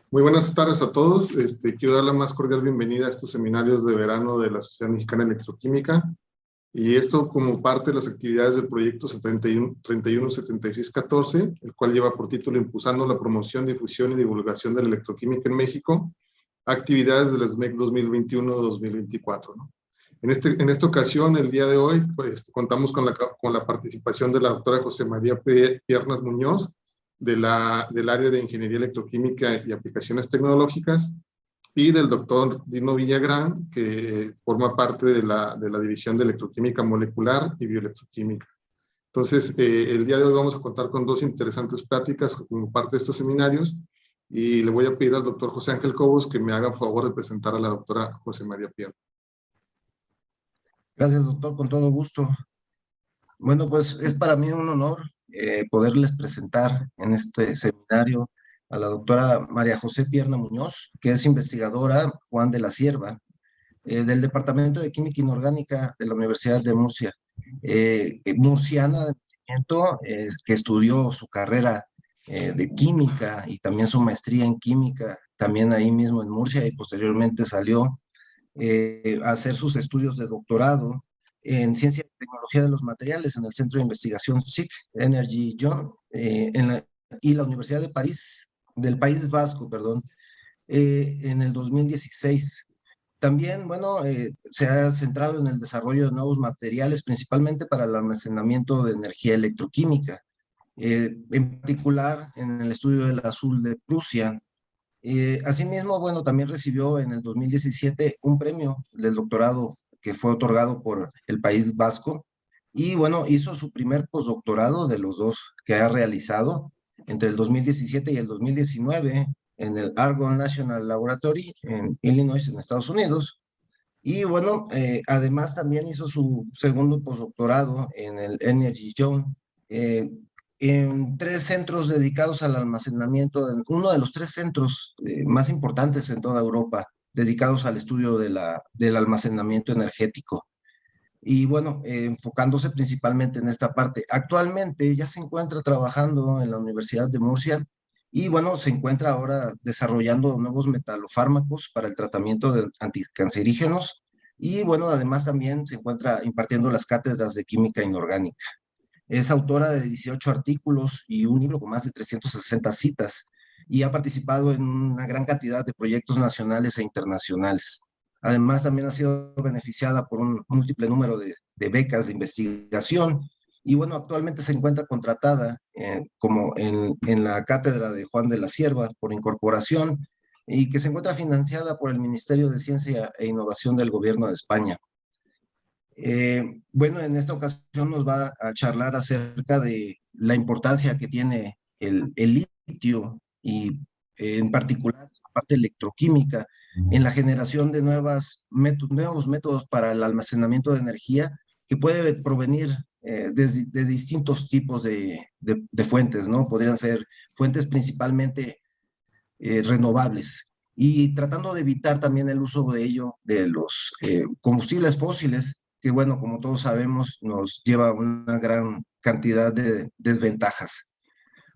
Muy buenas tardes a todos. Quiero dar la más cordial bienvenida a estos seminarios de verano de la Sociedad Mexicana de Electroquímica. Y esto como parte de las actividades del proyecto 317614, el cual lleva por título Impulsando la promoción, difusión y divulgación de la electroquímica en México, actividades del SMEC 2021-2024, ¿no? En esta ocasión, el día de hoy, pues, contamos con la participación de la doctora José María Piernas Muñoz, del área de Ingeniería Electroquímica y Aplicaciones Tecnológicas, y del doctor Dino Villagrán, que forma parte de la División de Electroquímica Molecular y Bioelectroquímica. Entonces, el día de hoy vamos a contar con dos interesantes pláticas como parte de estos seminarios, y le voy a pedir al doctor José Ángel Cobos que me haga favor de presentar a la doctora José María Piernas. Gracias, doctor, con todo gusto. Bueno, pues es para mí un honor poderles presentar en este seminario a la doctora María José Pierna Muñoz, que es investigadora Juan de la Cierva, del Departamento de Química Inorgánica de la Universidad de Murcia, murciana de nacimiento, que estudió su carrera de química y también su maestría en química, también ahí mismo en Murcia, y posteriormente salió a hacer sus estudios de doctorado en Ciencia y Tecnología de los Materiales en el Centro de Investigación SIC, Energy John, y la Universidad de París, del País Vasco, perdón, en el 2016. También, bueno, se ha centrado en el desarrollo de nuevos materiales, principalmente para el almacenamiento de energía electroquímica, en particular en el estudio del azul de Prusia. Asimismo, bueno, también recibió en el 2017 un premio del doctorado que fue otorgado por el País Vasco, y bueno, hizo su primer postdoctorado de los dos que ha realizado entre el 2017 y el 2019 en el Argonne National Laboratory en Illinois, en Estados Unidos. Y bueno, además también hizo su segundo postdoctorado en el Energy Zone, en tres centros dedicados al almacenamiento, uno de los tres centros más importantes en toda Europa, dedicados al estudio del almacenamiento energético. Y bueno, enfocándose principalmente en esta parte. Actualmente ya se encuentra trabajando en la Universidad de Murcia y bueno, se encuentra ahora desarrollando nuevos metalofármacos para el tratamiento de anticancerígenos, y bueno, además también se encuentra impartiendo las cátedras de química inorgánica. Es autora de 18 artículos y un libro con más de 360 citas, y ha participado en una gran cantidad de proyectos nacionales e internacionales. Además, también ha sido beneficiada por un múltiple número de becas de investigación, y bueno, actualmente se encuentra contratada como en la cátedra de Juan de la Cierva por incorporación, y que se encuentra financiada por el Ministerio de Ciencia e Innovación del Gobierno de España. Bueno, en esta ocasión nos va a charlar acerca de la importancia que tiene el litio, y en particular la parte electroquímica en la generación de nuevos métodos para el almacenamiento de energía, que puede provenir de distintos tipos de fuentes, ¿no? Podrían ser fuentes principalmente renovables, y tratando de evitar también el uso de ello, de los combustibles fósiles, que bueno, como todos sabemos, nos lleva a una gran cantidad de desventajas.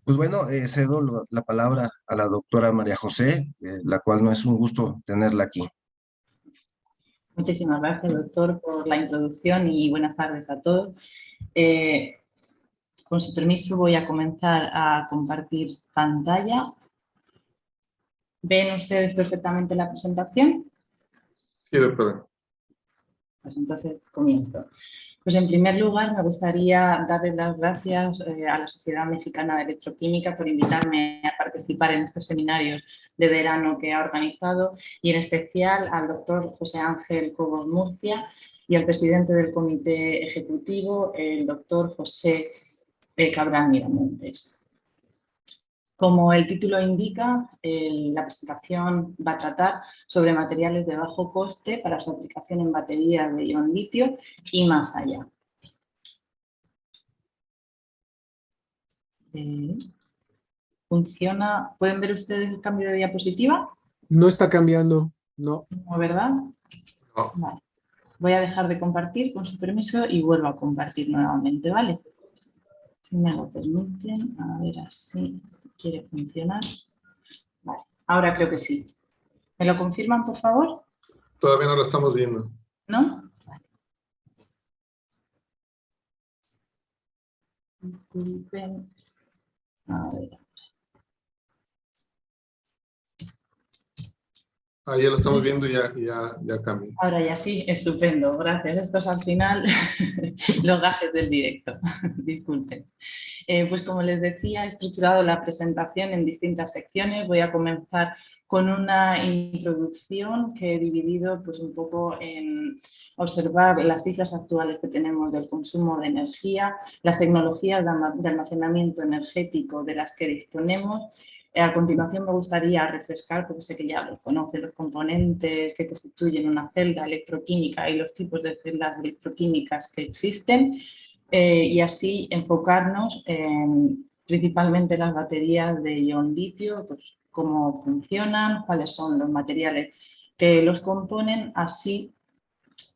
Pues bueno, cedo la palabra a la doctora María José, la cual no es un gusto tenerla aquí. Muchísimas gracias, doctor, por la introducción y buenas tardes a todos. Con su permiso voy a comenzar a compartir pantalla. ¿Ven ustedes perfectamente la presentación? Sí, doctora. Pues entonces comienzo. Pues en primer lugar me gustaría darles las gracias a la Sociedad Mexicana de Electroquímica por invitarme a participar en estos seminarios de verano que ha organizado, y en especial al doctor José Ángel Cobos Murcia y al presidente del comité ejecutivo, el doctor José Cabral Miramontes. Como el título indica, la presentación va a tratar sobre materiales de bajo coste para su aplicación en baterías de ion litio y más allá. ¿Funciona? ¿Pueden ver ustedes el cambio de diapositiva? No está cambiando, no. ¿No, verdad? No. Vale. Voy a dejar de compartir con su permiso y vuelvo a compartir nuevamente, ¿vale? Si me lo permiten, a ver así quiere funcionar. Vale, ahora creo que sí. ¿Me lo confirman, por favor? Todavía no lo estamos viendo. ¿No? Vale. Disculpen. A ver. Ahí ya lo estamos viendo y ya cambia. Ahora ya sí, estupendo, gracias. Estos al final los gajes del directo, disculpen. Pues como les decía, he estructurado la presentación en distintas secciones. Voy a comenzar con una introducción que he dividido pues, un poco en observar las cifras actuales que tenemos del consumo de energía, las tecnologías de almacenamiento energético de las que disponemos. A continuación me gustaría refrescar, porque sé que ya los conocen, los componentes que constituyen una celda electroquímica y los tipos de celdas electroquímicas que existen. Y así enfocarnos en principalmente las baterías de ion litio, pues cómo funcionan, cuáles son los materiales que los componen, así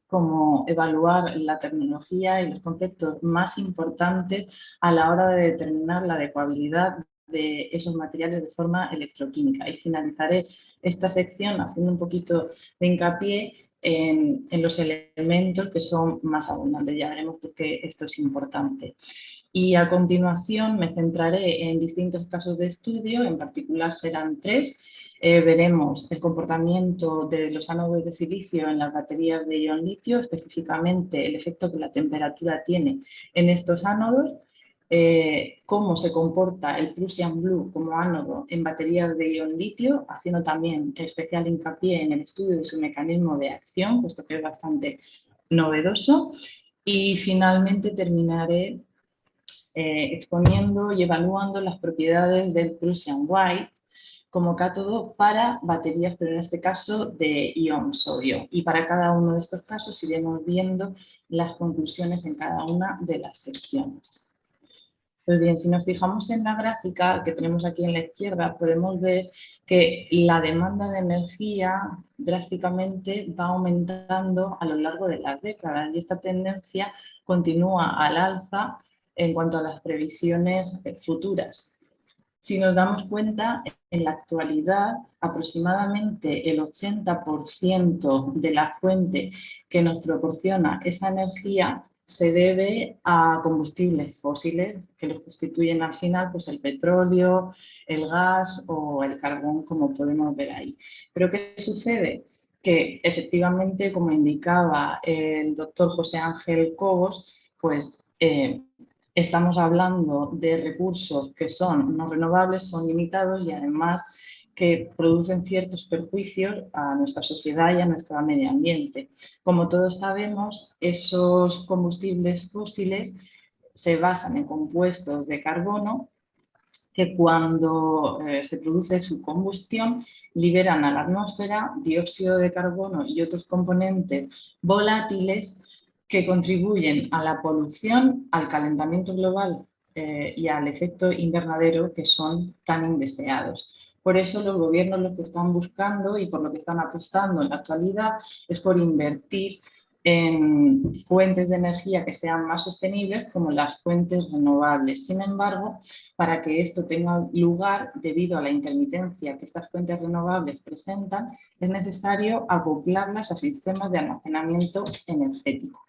como evaluar la tecnología y los conceptos más importantes a la hora de determinar la adecuabilidad de esos materiales de forma electroquímica. Y finalizaré esta sección haciendo un poquito de hincapié en los elementos que son más abundantes. Ya veremos por qué esto es importante. Y a continuación me centraré en distintos casos de estudio, en particular serán 3. Veremos el comportamiento de los ánodos de silicio en las baterías de ion litio, específicamente el efecto que la temperatura tiene en estos ánodos, cómo se comporta el Prussian Blue como ánodo en baterías de ion litio, haciendo también especial hincapié en el estudio de su mecanismo de acción, puesto que es bastante novedoso. Y finalmente terminaré exponiendo y evaluando las propiedades del Prussian White como cátodo para baterías, pero en este caso de ion sodio. Y para cada uno de estos casos iremos viendo las conclusiones en cada una de las secciones. Pues bien, si nos fijamos en la gráfica que tenemos aquí en la izquierda, podemos ver que la demanda de energía drásticamente va aumentando a lo largo de las décadas y esta tendencia continúa al alza en cuanto a las previsiones futuras. Si nos damos cuenta, en la actualidad aproximadamente el 80% de la fuente que nos proporciona esa energía se debe a combustibles fósiles que los constituyen al final pues el petróleo, el gas o el carbón, como podemos ver ahí. Pero ¿qué sucede? Que efectivamente, como indicaba el doctor José Ángel Cobos, pues estamos hablando de recursos que son no renovables, son limitados y además que producen ciertos perjuicios a nuestra sociedad y a nuestro medio ambiente. Como todos sabemos, esos combustibles fósiles se basan en compuestos de carbono que cuando se produce su combustión liberan a la atmósfera dióxido de carbono y otros componentes volátiles que contribuyen a la polución, al calentamiento global y al efecto invernadero que son tan indeseados. Por eso los gobiernos lo que están buscando y por lo que están apostando en la actualidad es por invertir en fuentes de energía que sean más sostenibles como las fuentes renovables. Sin embargo, para que esto tenga lugar, debido a la intermitencia que estas fuentes renovables presentan, es necesario acoplarlas a sistemas de almacenamiento energético.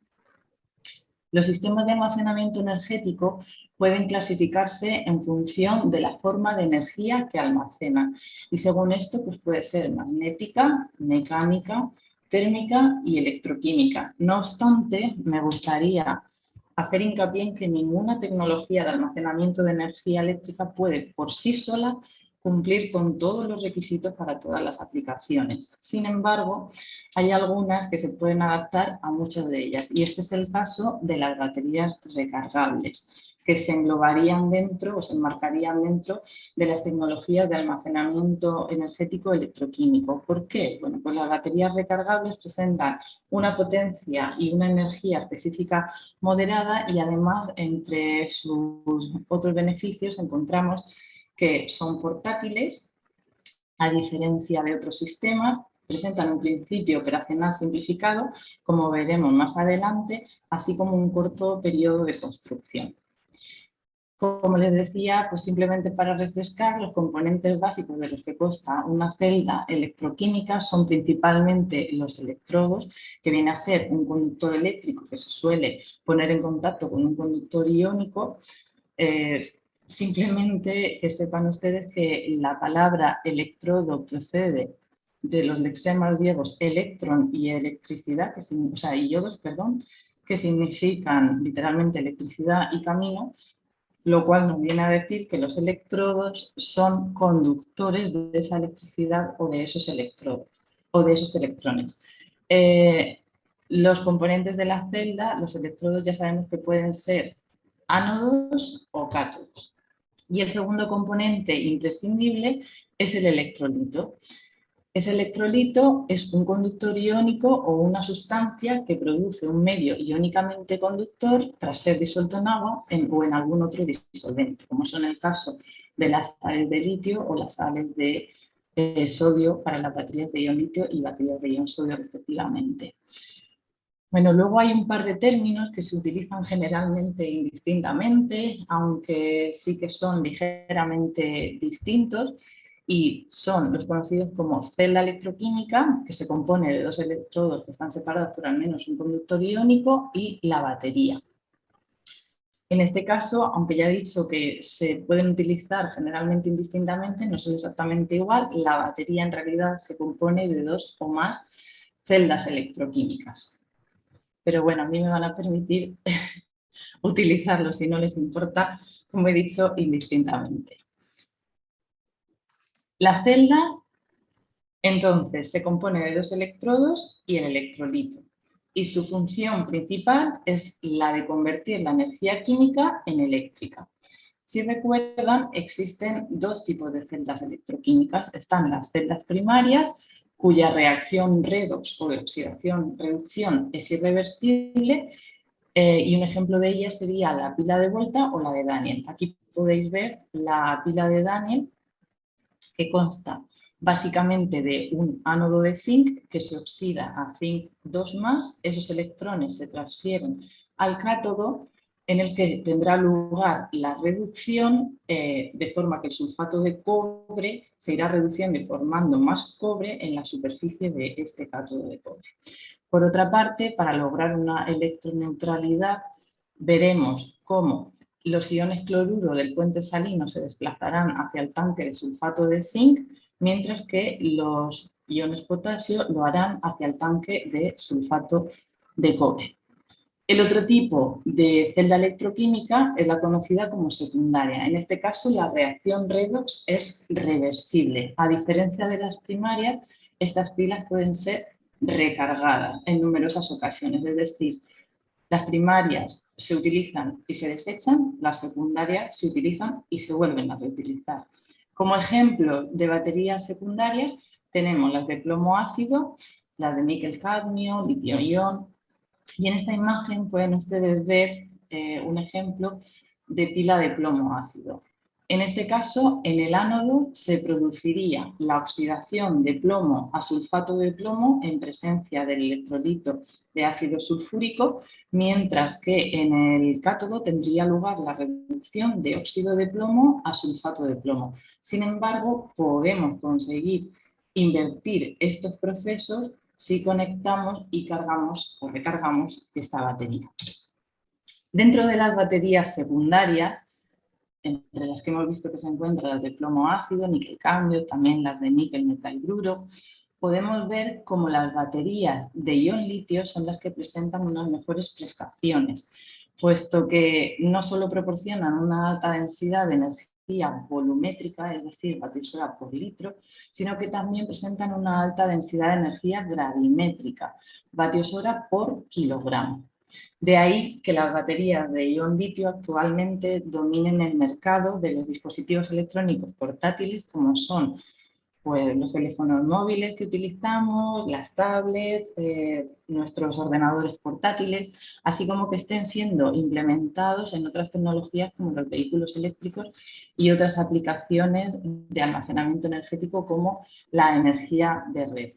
Los sistemas de almacenamiento energético pueden clasificarse en función de la forma de energía que almacenan y según esto pues puede ser magnética, mecánica, térmica y electroquímica. No obstante, me gustaría hacer hincapié en que ninguna tecnología de almacenamiento de energía eléctrica puede por sí sola cumplir con todos los requisitos para todas las aplicaciones. Sin embargo, hay algunas que se pueden adaptar a muchas de ellas y este es el caso de las baterías recargables, que se englobarían dentro o se enmarcarían dentro de las tecnologías de almacenamiento energético electroquímico. ¿Por qué? Bueno, pues las baterías recargables presentan una potencia y una energía específica moderada y además entre sus otros beneficios encontramos que son portátiles, a diferencia de otros sistemas, presentan un principio operacional simplificado, como veremos más adelante, así como un corto periodo de construcción. Como les decía, pues simplemente para refrescar, los componentes básicos de los que consta una celda electroquímica son principalmente los electrodos, que viene a ser un conductor eléctrico que se suele poner en contacto con un conductor iónico. Simplemente que sepan ustedes que la palabra electrodo procede de los lexemas griegos electrón y electricidad, o sea, y iodos, perdón, que significan literalmente electricidad y camino, lo cual nos viene a decir que los electrodos son conductores de esa electricidad o de esos electrodos o de esos electrones. Los componentes de la celda, los electrodos ya sabemos que pueden ser ánodos o cátodos. Y el segundo componente imprescindible es el electrolito. Ese electrolito es un conductor iónico o una sustancia que produce un medio iónicamente conductor tras ser disuelto en agua o en algún otro disolvente, como son el caso de las sales de litio o las sales de sodio para las baterías de ion litio y baterías de ion sodio respectivamente. Bueno, luego hay un par de términos que se utilizan generalmente indistintamente, aunque sí que son ligeramente distintos, y son los conocidos como celda electroquímica, que se compone de dos electrodos que están separados por al menos un conductor iónico, y la batería. En este caso, aunque ya he dicho que se pueden utilizar generalmente indistintamente, no son exactamente igual. La batería en realidad se compone de dos o más celdas electroquímicas. Pero bueno, a mí me van a permitir utilizarlo, si no les importa, como he dicho, indistintamente. La celda, entonces, se compone de dos electrodos y el electrolito. Y su función principal es la de convertir la energía química en eléctrica. Si recuerdan, existen dos tipos de celdas electroquímicas. Están las celdas primarias, cuya reacción redox o de oxidación-reducción es irreversible, y un ejemplo de ellas sería la pila de Volta o la de Daniel. Aquí podéis ver la pila de Daniel, que consta básicamente de un ánodo de zinc que se oxida a zinc 2+, esos electrones se transfieren al cátodo, en el que tendrá lugar la reducción, de forma que el sulfato de cobre se irá reduciendo y formando más cobre en la superficie de este cátodo de cobre. Por otra parte, para lograr una electroneutralidad, veremos cómo los iones cloruro del puente salino se desplazarán hacia el tanque de sulfato de zinc, mientras que los iones potasio lo harán hacia el tanque de sulfato de cobre. El otro tipo de celda electroquímica es la conocida como secundaria. En este caso, la reacción redox es reversible. A diferencia de las primarias, estas pilas pueden ser recargadas en numerosas ocasiones. Es decir, las primarias se utilizan y se desechan, las secundarias se utilizan y se vuelven a reutilizar. Como ejemplo de baterías secundarias tenemos las de plomo ácido, las de níquel cadmio, litio-ion. Y en esta imagen pueden ustedes ver un ejemplo de pila de plomo ácido. En este caso, en el ánodo se produciría la oxidación de plomo a sulfato de plomo en presencia del electrolito de ácido sulfúrico, mientras que en el cátodo tendría lugar la reducción de óxido de plomo a sulfato de plomo. Sin embargo, podemos conseguir invertir estos procesos si conectamos y cargamos o recargamos esta batería. Dentro de las baterías secundarias, entre las que hemos visto que se encuentran las de plomo ácido, níquel cadmio, también las de níquel metalgruro, podemos ver cómo las baterías de ion litio son las que presentan unas mejores prestaciones, puesto que no solo proporcionan una alta densidad de energía volumétrica, es decir, vatios hora por litro, sino que también presentan una alta densidad de energía gravimétrica, vatios hora por kilogramo. De ahí que las baterías de ion litio actualmente dominen el mercado de los dispositivos electrónicos portátiles, como son pues, los teléfonos móviles que utilizamos, las tablets, nuestros ordenadores portátiles, así como que estén siendo implementados en otras tecnologías como los vehículos eléctricos y otras aplicaciones de almacenamiento energético como la energía de red.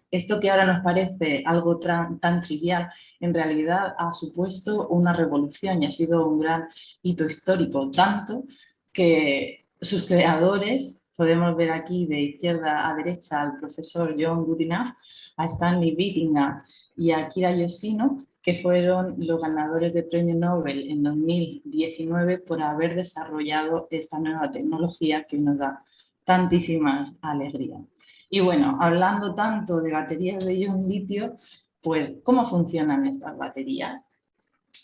Esto que ahora nos parece algo tan trivial, en realidad ha supuesto una revolución y ha sido un gran hito histórico, tanto que sus creadores, podemos ver aquí de izquierda a derecha al profesor John Goodenough, a Stanley Whittingham y a Akira Yoshino, que fueron los ganadores del Premio Nobel en 2019 por haber desarrollado esta nueva tecnología que nos da tantísimas alegrías. Y bueno, hablando tanto de baterías de ion litio, pues ¿cómo funcionan estas baterías?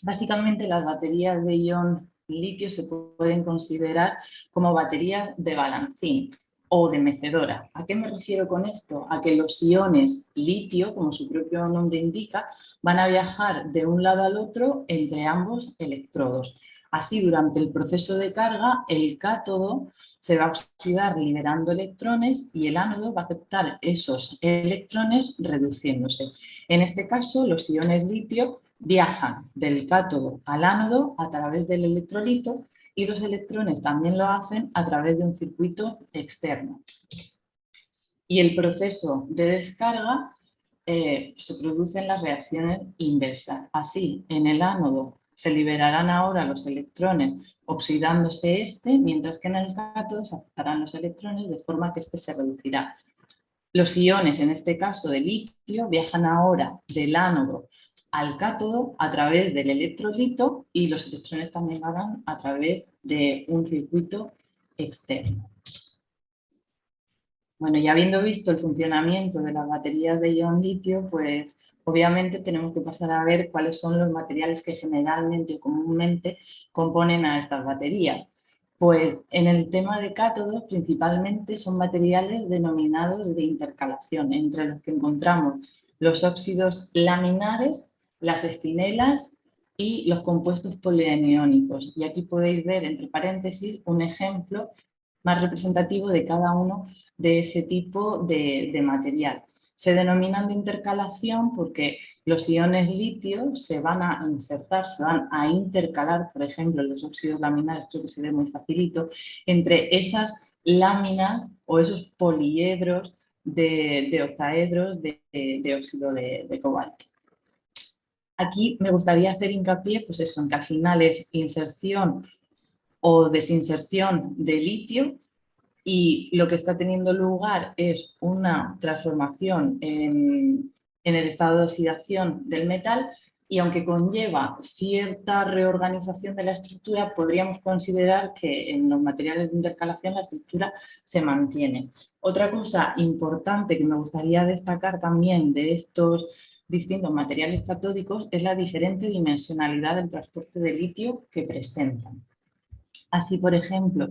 Básicamente las baterías de ion litio se pueden considerar como baterías de balancín o de mecedora. ¿A qué me refiero con esto? A que los iones litio, como su propio nombre indica, van a viajar de un lado al otro entre ambos electrodos. Así, durante el proceso de carga, el cátodo se va a oxidar liberando electrones y el ánodo va a aceptar esos electrones reduciéndose. En este caso, los iones litio viajan del cátodo al ánodo a través del electrolito y los electrones también lo hacen a través de un circuito externo. Y el proceso de descarga se producen las reacciones inversas. Así, en el ánodo se liberarán ahora los electrones oxidándose mientras que en el cátodo se aceptarán los electrones de forma que se reducirá. Los iones, en este caso de litio, viajan ahora del ánodo al cátodo a través del electrolito y los electrones también lo harán a través de un circuito externo. Bueno, y habiendo visto el funcionamiento de las baterías de ion litio, pues obviamente tenemos que pasar a ver cuáles son los materiales que generalmente o comúnmente componen a estas baterías. Pues en el tema de cátodos principalmente son materiales denominados de intercalación, entre los que encontramos los óxidos laminares, las espinelas y los compuestos polianiónicos. Y aquí podéis ver entre paréntesis un ejemplo más representativo de cada uno de ese tipo de material. Se denominan de intercalación porque los iones litio se van a insertar, se van a intercalar, por ejemplo, los óxidos laminares, creo que se ve muy facilito, entre esas láminas o esos poliedros de octaedros de óxido de cobalto. Aquí me gustaría hacer hincapié pues eso, en que al final es inserción o desinserción de litio y lo que está teniendo lugar es una transformación en el estado de oxidación del metal y aunque conlleva cierta reorganización de la estructura, podríamos considerar que en los materiales de intercalación la estructura se mantiene. Otra cosa importante que me gustaría destacar también de estos distintos materiales catódicos es la diferente dimensionalidad del transporte de litio que presentan. Así, por ejemplo,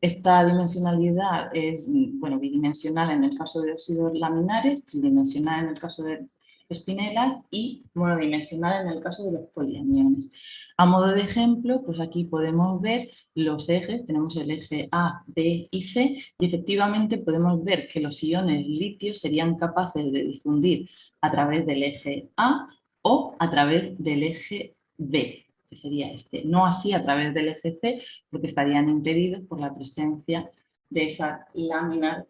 esta dimensionalidad es bidimensional en el caso de óxidos laminares, tridimensional en el caso de espinelas y monodimensional en el caso de los polianiones. A modo de ejemplo, pues aquí podemos ver los ejes, tenemos el eje A, B y C y efectivamente podemos ver que los iones litio serían capaces de difundir a través del eje A o a través del eje B, que sería este. No así a través del eje C, porque estarían impedidos por la presencia de esas láminas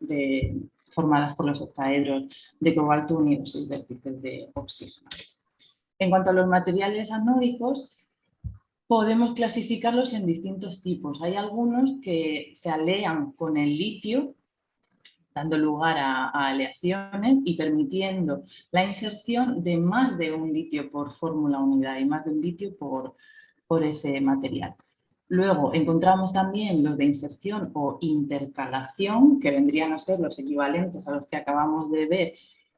formadas por los octaedros de cobalto unidos y vértices de oxígeno. En cuanto a los materiales anódicos, podemos clasificarlos en distintos tipos. Hay algunos que se alean con el litio, dando lugar a aleaciones y permitiendo la inserción de más de un litio por fórmula unidad y más de un litio por ese material. Luego encontramos también los de inserción o intercalación, que vendrían a ser los equivalentes a los que acabamos de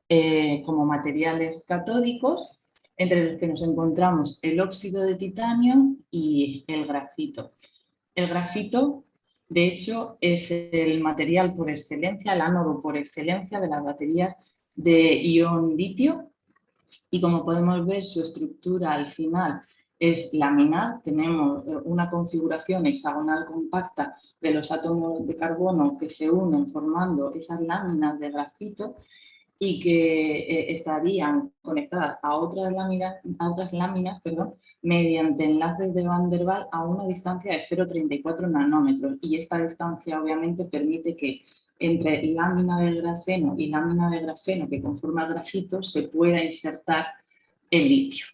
ver como materiales catódicos, entre los que nos encontramos el óxido de titanio y el grafito. El grafito, de hecho, es el material por excelencia, el ánodo por excelencia de las baterías de ion litio y como podemos ver su estructura al final es laminar, tenemos una configuración hexagonal compacta de los átomos de carbono que se unen formando esas láminas de grafito y que estarían conectadas a otras láminas mediante enlaces de Van der Waals a una distancia de 0,34 nanómetros y esta distancia obviamente permite que entre lámina de grafeno y lámina de grafeno que conforma el grafito se pueda insertar el litio.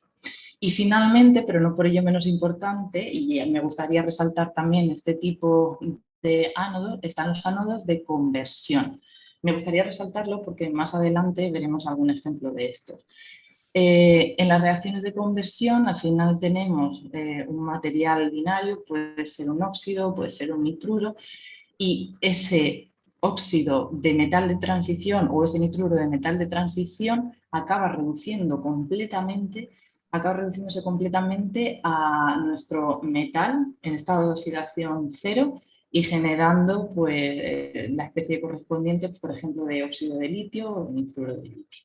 Y finalmente, pero no por ello menos importante, y me gustaría resaltar también este tipo de ánodos, están los ánodos de conversión. Me gustaría resaltarlo porque más adelante veremos algún ejemplo de estos. En las reacciones de conversión, al final tenemos un material binario, puede ser un óxido, puede ser un nitruro, y ese óxido de metal de transición o ese nitruro de metal de transición acaba reduciéndose completamente a nuestro metal en estado de oxidación cero y generando pues, la especie correspondiente, por ejemplo, de óxido de litio o nitruro de litio.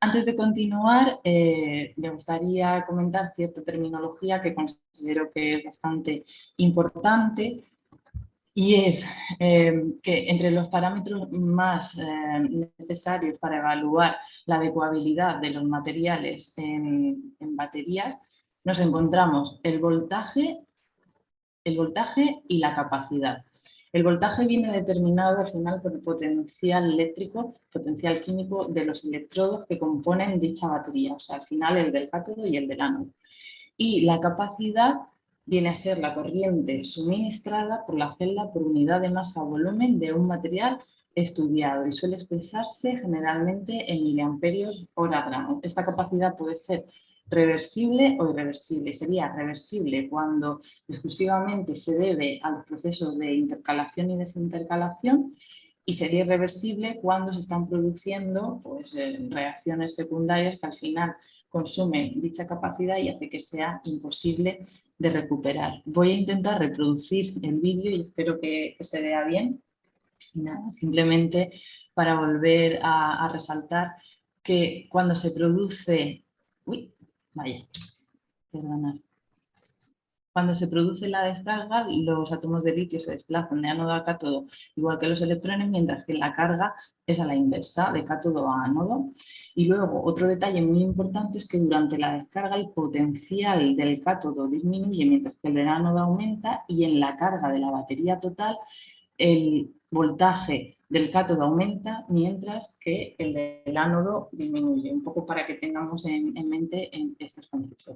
Antes de continuar, me gustaría comentar cierta terminología que considero que es bastante importante y es que entre los parámetros más necesarios para evaluar la adecuabilidad de los materiales en baterías nos encontramos el voltaje y la capacidad. El voltaje viene determinado al final por el potencial eléctrico, potencial químico de los electrodos que componen dicha batería, o sea, al final el del cátodo y el del ánodo. Y la capacidad viene a ser la corriente suministrada por la celda por unidad de masa o volumen de un material estudiado y suele expresarse generalmente en miliamperios hora gramo. Esta capacidad puede ser reversible o irreversible. Sería reversible cuando exclusivamente se debe a los procesos de intercalación y desintercalación y sería irreversible cuando se están produciendo pues, reacciones secundarias que al final consumen dicha capacidad y hace que sea imposible de recuperar. Voy a intentar reproducir el vídeo y espero que se vea bien. Y nada, simplemente para volver a resaltar que cuando se produce... Uy, vaya, perdonad. Cuando se produce la descarga, los átomos de litio se desplazan de ánodo a cátodo, igual que los electrones, mientras que la carga es a la inversa, de cátodo a ánodo. Y luego, otro detalle muy importante es que durante la descarga el potencial del cátodo disminuye mientras que el del ánodo aumenta y en la carga de la batería total el voltaje del cátodo aumenta mientras que el del ánodo disminuye, un poco para que tengamos en mente estos conceptos.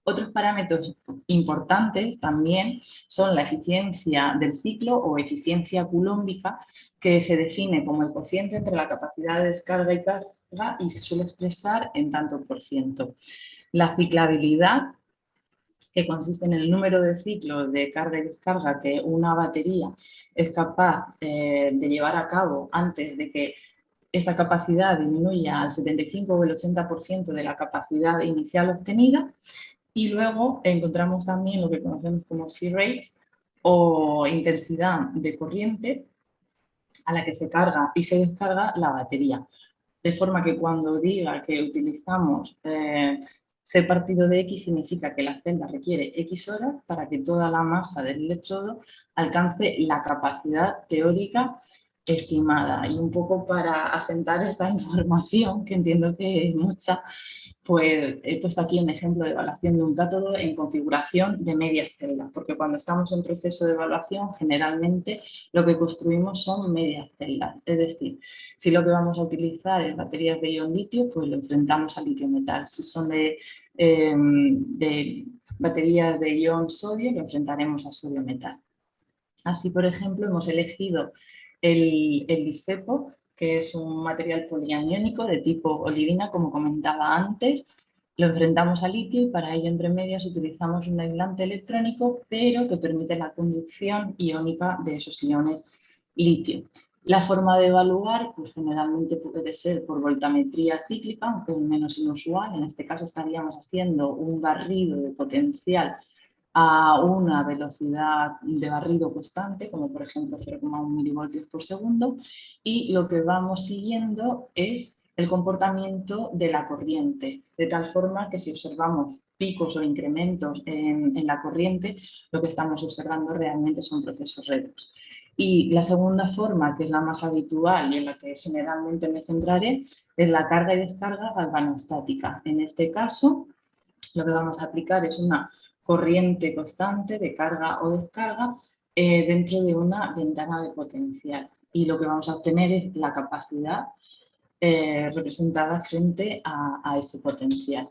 Otros parámetros importantes también son la eficiencia del ciclo o eficiencia coulombica, que se define como el cociente entre la capacidad de descarga y carga y se suele expresar en tanto por ciento. La ciclabilidad, que consiste en el número de ciclos de carga y descarga que una batería es capaz de llevar a cabo antes de que esta capacidad disminuya al 75 o el 80% de la capacidad inicial obtenida. Y luego encontramos también lo que conocemos como C-rate o intensidad de corriente a la que se carga y se descarga la batería. De forma que cuando diga que utilizamos C partido de X significa que la celda requiere X horas para que toda la masa del electrodo alcance la capacidad teórica estimada. Y un poco para asentar esta información, que entiendo que es mucha, pues he puesto aquí un ejemplo de evaluación de un cátodo en configuración de medias celdas, porque cuando estamos en proceso de evaluación generalmente lo que construimos son medias celdas, es decir, si lo que vamos a utilizar es baterías de ion litio, pues lo enfrentamos al litio metal. Si son de baterías de ion sodio, lo enfrentaremos a sodio metal. Así, por ejemplo, hemos elegido el LiFePO, que es un material polianiónico de tipo olivina, como comentaba antes. Lo enfrentamos al litio y para ello, entre medias, utilizamos un aislante electrónico, pero que permite la conducción iónica de esos iones litio. La forma de evaluar, pues generalmente puede ser por voltametría cíclica, aunque es menos inusual. En este caso estaríamos haciendo un barrido de potencial a una velocidad de barrido constante, como por ejemplo 0,1 milivoltios por segundo, y lo que vamos siguiendo es el comportamiento de la corriente, de tal forma que si observamos picos o incrementos en la corriente, lo que estamos observando realmente son procesos redox. Y la segunda forma, que es la más habitual y en la que generalmente me centraré, es la carga y descarga galvanostática. En este caso, lo que vamos a aplicar es una corriente constante de carga o descarga dentro de una ventana de potencial. Y lo que vamos a obtener es la capacidad representada frente a ese potencial.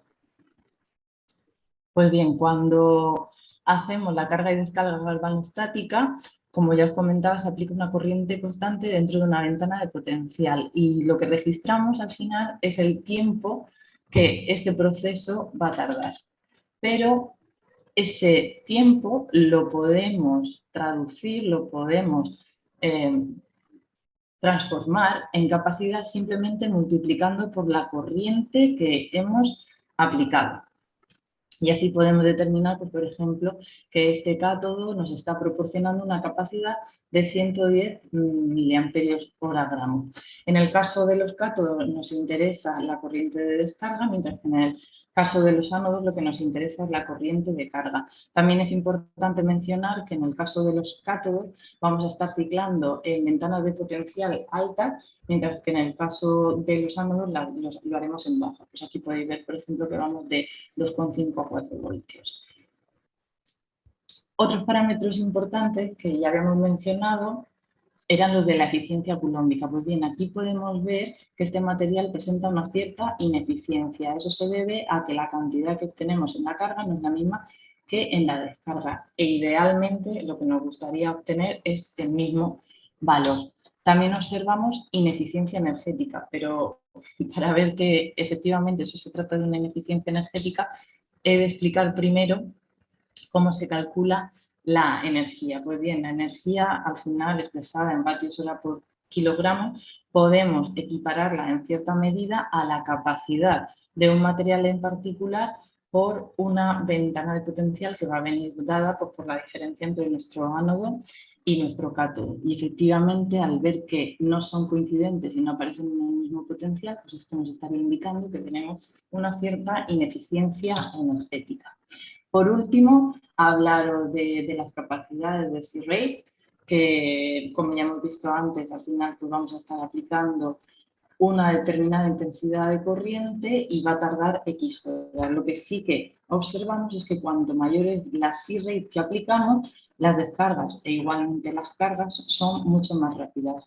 Pues bien, cuando hacemos la carga y descarga galvanostática, como ya os comentaba, se aplica una corriente constante dentro de una ventana de potencial y lo que registramos al final es el tiempo que este proceso va a tardar. Pero ese tiempo lo podemos traducir, lo podemos transformar en capacidad simplemente multiplicando por la corriente que hemos aplicado. Y así podemos determinar, pues, por ejemplo, que este cátodo nos está proporcionando una capacidad de 110 miliamperios hora gramo. En el caso de los cátodos nos interesa la corriente de descarga, mientras que en el caso de los ánodos lo que nos interesa es la corriente de carga. También es importante mencionar que en el caso de los cátodos vamos a estar ciclando en ventanas de potencial altas, mientras que en el caso de los ánodos lo haremos en baja. Pues aquí podéis ver, por ejemplo, que vamos de 2,5 a 4 voltios. Otros parámetros importantes que ya habíamos mencionado eran los de la eficiencia coulombica. Pues bien, aquí podemos ver que este material presenta una cierta ineficiencia. Eso se debe a que la cantidad que obtenemos en la carga no es la misma que en la descarga. E idealmente lo que nos gustaría obtener es el mismo valor. También observamos ineficiencia energética, pero para ver que efectivamente eso se trata de una ineficiencia energética, he de explicar primero cómo se calcula la energía. Pues bien, la energía al final expresada en vatios hora por kilogramo, podemos equipararla en cierta medida a la capacidad de un material en particular por una ventana de potencial que va a venir dada pues, por la diferencia entre nuestro ánodo y nuestro cátodo. Y efectivamente, al ver que no son coincidentes y no aparecen en el mismo potencial, pues esto nos estaría indicando que tenemos una cierta ineficiencia energética. Por último, hablaros de las capacidades de C-Rate, que como ya hemos visto antes, al final pues vamos a estar aplicando una determinada intensidad de corriente y va a tardar X horas. Lo que sí que observamos es que cuanto mayor es la C-Rate que aplicamos, las descargas e igualmente las cargas son mucho más rápidas.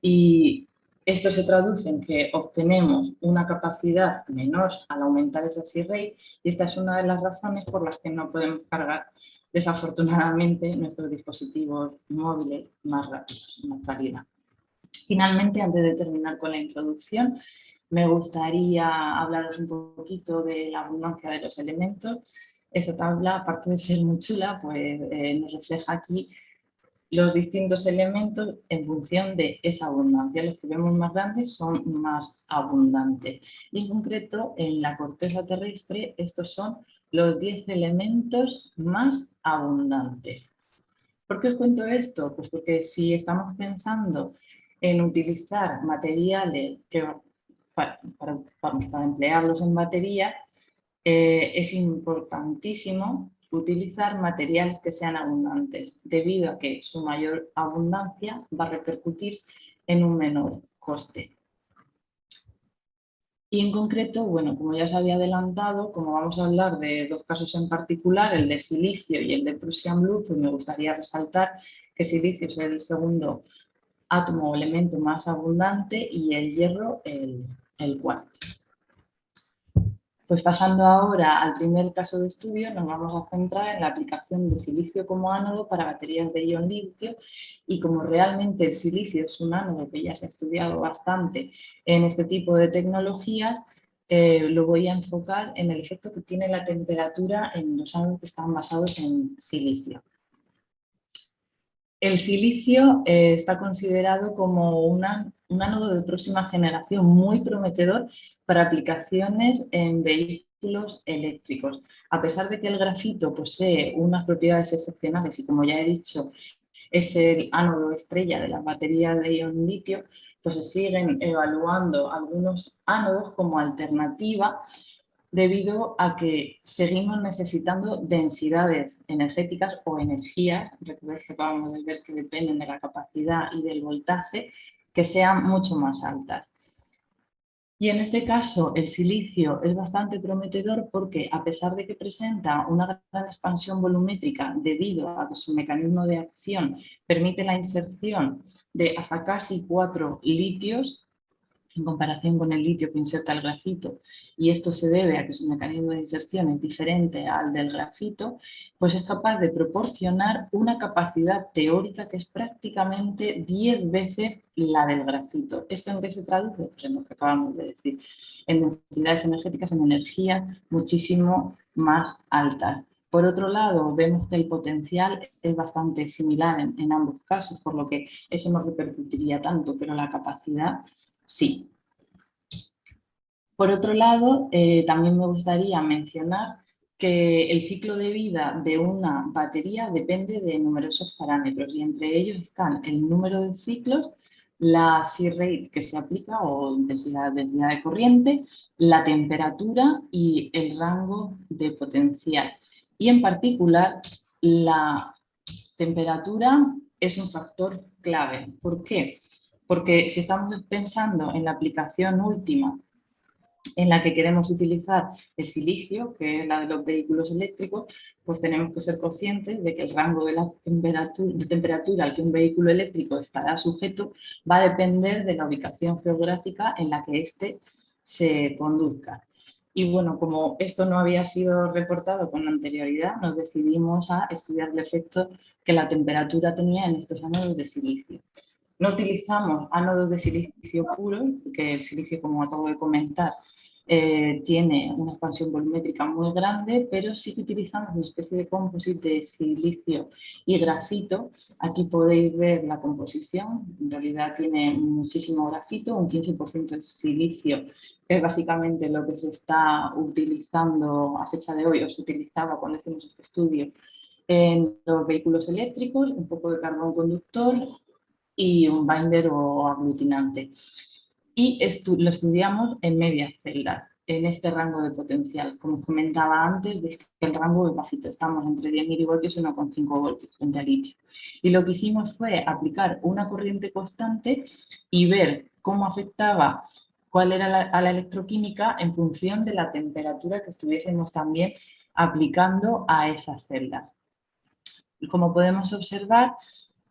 Y esto se traduce en que obtenemos una capacidad menor al aumentar esa C-Rate y esta es una de las razones por las que no podemos cargar desafortunadamente nuestros dispositivos móviles más rápidos en la actualidad. Finalmente, antes de terminar con la introducción, me gustaría hablaros un poquito de la abundancia de los elementos. Esta tabla, aparte de ser muy chula, pues nos refleja aquí los distintos elementos en función de esa abundancia. Los que vemos más grandes son más abundantes. Y en concreto, en la corteza terrestre, estos son los 10 elementos más abundantes. ¿Por qué os cuento esto? Pues porque si estamos pensando en utilizar materiales para emplearlos en batería, es importantísimo utilizar materiales que sean abundantes, debido a que su mayor abundancia va a repercutir en un menor coste. Y en concreto, bueno, como ya os había adelantado, como vamos a hablar de dos casos en particular, el de silicio y el de Prussian Blue, pues me gustaría resaltar que silicio es el segundo átomo o elemento más abundante y el hierro el cuarto. Pues pasando ahora al primer caso de estudio, nos vamos a centrar en la aplicación de silicio como ánodo para baterías de ion litio y como realmente el silicio es un ánodo que ya se ha estudiado bastante en este tipo de tecnologías, lo voy a enfocar en el efecto que tiene la temperatura en los ánodos que están basados en silicio. El silicio está considerado como un ánodo de próxima generación muy prometedor para aplicaciones en vehículos eléctricos. A pesar de que el grafito posee unas propiedades excepcionales y, como ya he dicho, es el ánodo estrella de las baterías de ion litio, pues se siguen evaluando algunos ánodos como alternativa debido a que seguimos necesitando densidades energéticas o energías, recordad que acabamos de ver que dependen de la capacidad y del voltaje, que sean mucho más altas. Y en este caso el silicio es bastante prometedor porque a pesar de que presenta una gran expansión volumétrica debido a que su mecanismo de acción permite la inserción de hasta casi 4 litios, en comparación con el litio que inserta el grafito, y esto se debe a que su mecanismo de inserción es diferente al del grafito, pues es capaz de proporcionar una capacidad teórica que es prácticamente 10 veces la del grafito. ¿Esto en qué se traduce? Pues en lo que acabamos de decir, en densidades energéticas, en energías muchísimo más altas. Por otro lado, vemos que el potencial es bastante similar en ambos casos, por lo que eso no repercutiría tanto, pero la capacidad sí. Por otro lado, también me gustaría mencionar que el ciclo de vida de una batería depende de numerosos parámetros y entre ellos están el número de ciclos, la C-rate que se aplica o densidad de corriente, la temperatura y el rango de potencial. Y en particular, la temperatura es un factor clave. ¿Por qué? Porque si estamos pensando en la aplicación última en la que queremos utilizar el silicio, que es la de los vehículos eléctricos, pues tenemos que ser conscientes de que el rango de la temperatura al que un vehículo eléctrico estará sujeto va a depender de la ubicación geográfica en la que éste se conduzca. Y bueno, como esto no había sido reportado con anterioridad, nos decidimos a estudiar el efecto que la temperatura tenía en estos ánodos de silicio. No utilizamos ánodos de silicio puro, porque el silicio, como acabo de comentar, tiene una expansión volumétrica muy grande, pero sí que utilizamos una especie de composite de silicio y grafito. Aquí podéis ver la composición, en realidad tiene muchísimo grafito, un 15% de silicio, que es básicamente lo que se está utilizando a fecha de hoy, o se utilizaba cuando hicimos este estudio en los vehículos eléctricos, un poco de carbón conductor y un binder o aglutinante. Y lo estudiamos en medias celdas, en este rango de potencial. Como os comentaba antes, veis que el rango es bajito, estamos entre 10 milivoltios y 1,5 voltios frente al litio. Y lo que hicimos fue aplicar una corriente constante y ver cómo afectaba cuál era a la electroquímica en función de la temperatura que estuviésemos también aplicando a esas celdas. Y como podemos observar,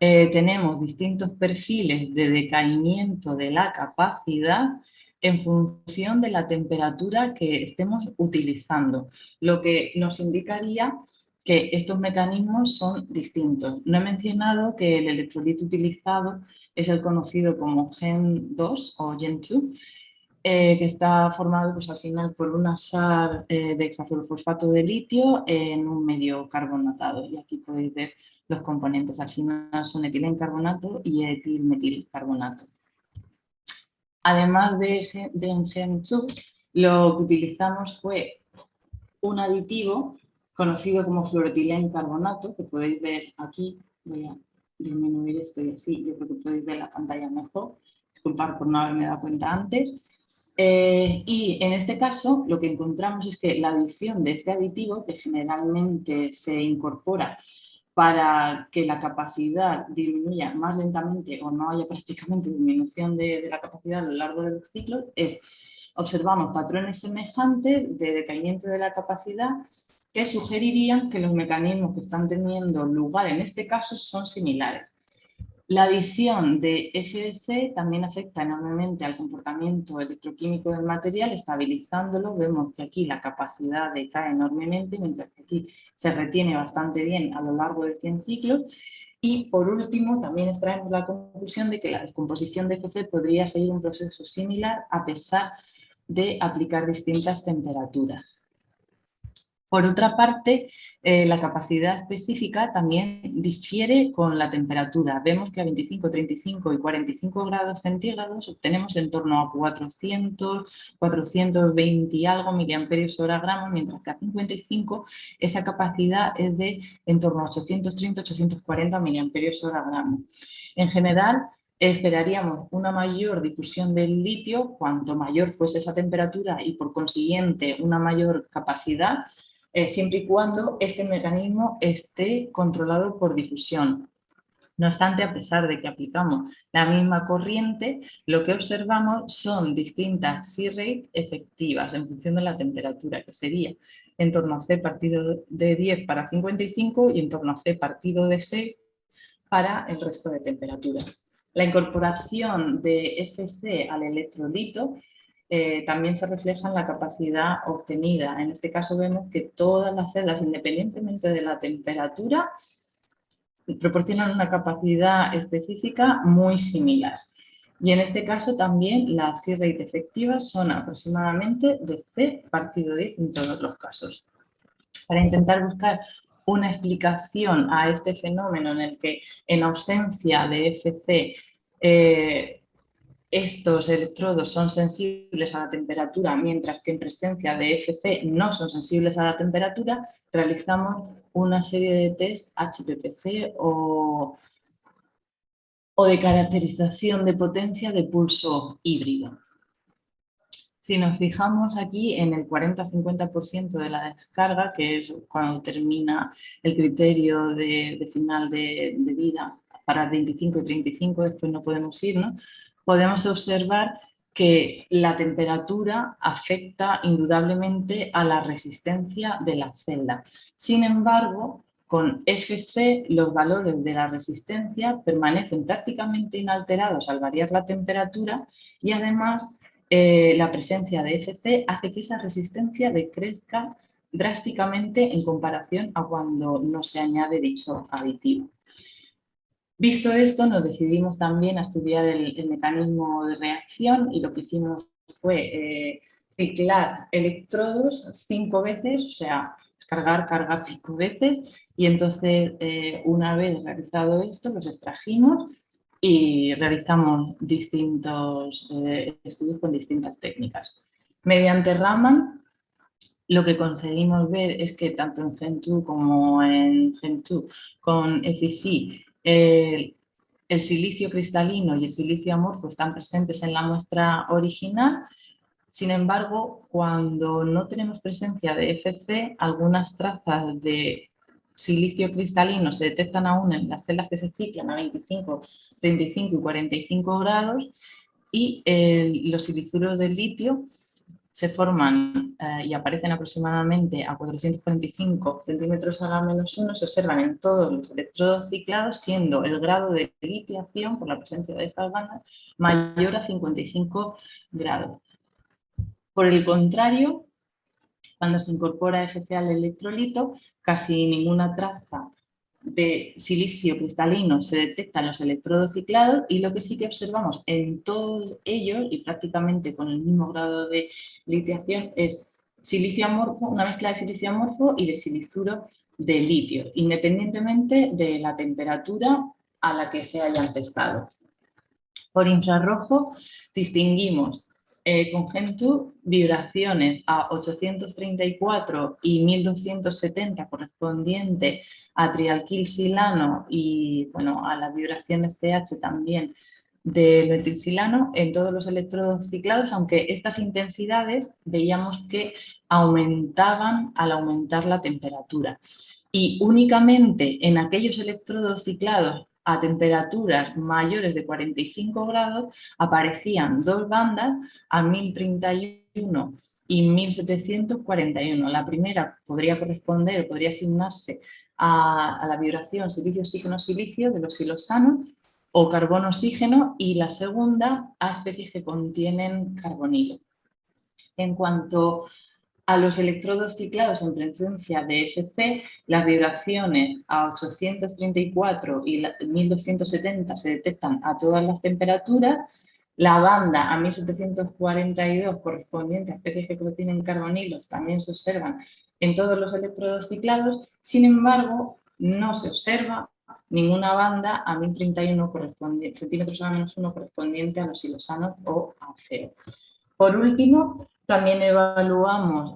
tenemos distintos perfiles de decaimiento de la capacidad en función de la temperatura que estemos utilizando, lo que nos indicaría que estos mecanismos son distintos. No he mencionado que el electrolito utilizado es el conocido como Gen 2 o Gen 2, que está formado pues, al final por una sal de hexafluorofosfato de litio en un medio carbonatado. Y aquí podéis ver los componentes. Al final son etilencarbonato y etilmetilcarbonato. Además de Gen 2, lo que utilizamos fue un aditivo conocido como fluoretilencarbonato, que podéis ver aquí. Voy a disminuir esto y así, yo creo que podéis ver la pantalla mejor. Disculpad por no haberme dado cuenta antes. Y en este caso lo que encontramos es que la adición de este aditivo, que generalmente se incorpora para que la capacidad disminuya más lentamente o no haya prácticamente disminución de la capacidad a lo largo de los ciclos, observamos patrones semejantes de decaimiento de la capacidad que sugerirían que los mecanismos que están teniendo lugar en este caso son similares. La adición de FEC también afecta enormemente al comportamiento electroquímico del material, estabilizándolo. Vemos que aquí la capacidad decae enormemente, mientras que aquí se retiene bastante bien a lo largo de 100 ciclos. Y por último, también extraemos la conclusión de que la descomposición de FEC podría seguir un proceso similar a pesar de aplicar distintas temperaturas. Por otra parte, la capacidad específica también difiere con la temperatura. Vemos que a 25, 35 y 45 grados centígrados obtenemos en torno a 400, 420 y algo miliamperios hora gramo, mientras que a 55 esa capacidad es de en torno a 830, 840 miliamperios hora gramo. En general, esperaríamos una mayor difusión del litio cuanto mayor fuese esa temperatura y por consiguiente una mayor capacidad, siempre y cuando este mecanismo esté controlado por difusión. No obstante, a pesar de que aplicamos la misma corriente, lo que observamos son distintas C-rate efectivas en función de la temperatura, que sería en torno a C partido de 10 para 55 y en torno a C partido de 6 para el resto de temperaturas. La incorporación de FC al electrolito también se refleja en la capacidad obtenida. En este caso vemos que todas las celdas, independientemente de la temperatura, proporcionan una capacidad específica muy similar. Y en este caso también las C-rate efectivas son aproximadamente de C partido 10 en todos los casos. Para intentar buscar una explicación a este fenómeno en el que en ausencia de FC estos electrodos son sensibles a la temperatura, mientras que en presencia de FC no son sensibles a la temperatura, realizamos una serie de test HPPC o de caracterización de potencia de pulso híbrido. Si nos fijamos aquí en el 40-50% de la descarga, que es cuando termina el criterio de final de vida, para 25 y 35, después no podemos irnos, podemos observar que la temperatura afecta indudablemente a la resistencia de la celda. Sin embargo, con FC los valores de la resistencia permanecen prácticamente inalterados al variar la temperatura y además la presencia de FC hace que esa resistencia decrezca drásticamente en comparación a cuando no se añade dicho aditivo. Visto esto, nos decidimos también a estudiar el mecanismo de reacción y lo que hicimos fue ciclar electrodos 5 veces, o sea, cargar 5 veces, y entonces una vez realizado esto los extrajimos y realizamos distintos estudios con distintas técnicas. Mediante Raman, lo que conseguimos ver es que tanto en Gen2 como en Gen2 con FEC el silicio cristalino y el silicio amorfo están presentes en la muestra original. Sin embargo, cuando no tenemos presencia de FC, algunas trazas de silicio cristalino se detectan aún en las celdas que se ciclan a 25, 35 y 45 grados y los silizuros de litio se forman y aparecen aproximadamente a 445 centímetros a la -1, se observan en todos los electrodos ciclados, siendo el grado de litiación por la presencia de estas bandas mayor a 55 grados. Por el contrario, cuando se incorpora FC al electrolito, casi ninguna traza de silicio cristalino se detecta en los electrodos ciclados y lo que sí que observamos en todos ellos, y prácticamente con el mismo grado de litiación, es silicio amorfo, una mezcla de silicio amorfo y de silicuro de litio, independientemente de la temperatura a la que se hayan testado. Por infrarrojo distinguimos con Gen2 vibraciones a 834 y 1270 correspondiente a trialquilsilano y bueno, a las vibraciones CH también del metilsilano en todos los electrodos ciclados, aunque estas intensidades veíamos que aumentaban al aumentar la temperatura. Y únicamente en aquellos electrodos ciclados a temperaturas mayores de 45 grados aparecían dos bandas a 1031 y 1741. La primera podría corresponder, podría asignarse a la vibración silicio-signo-silicio de los silosanos o carbono-oxígeno y la segunda a especies que contienen carbonilo. En cuanto a los electrodos ciclados en presencia de FC, las vibraciones a 834 y 1270 se detectan a todas las temperaturas. La banda a 1742, correspondiente a especies que contienen carbonilos, también se observan en todos los electrodos ciclados. Sin embargo, no se observa ninguna banda a 1031 centímetros a la -1 correspondiente a los silosanos o a CO. Por último, también evaluamos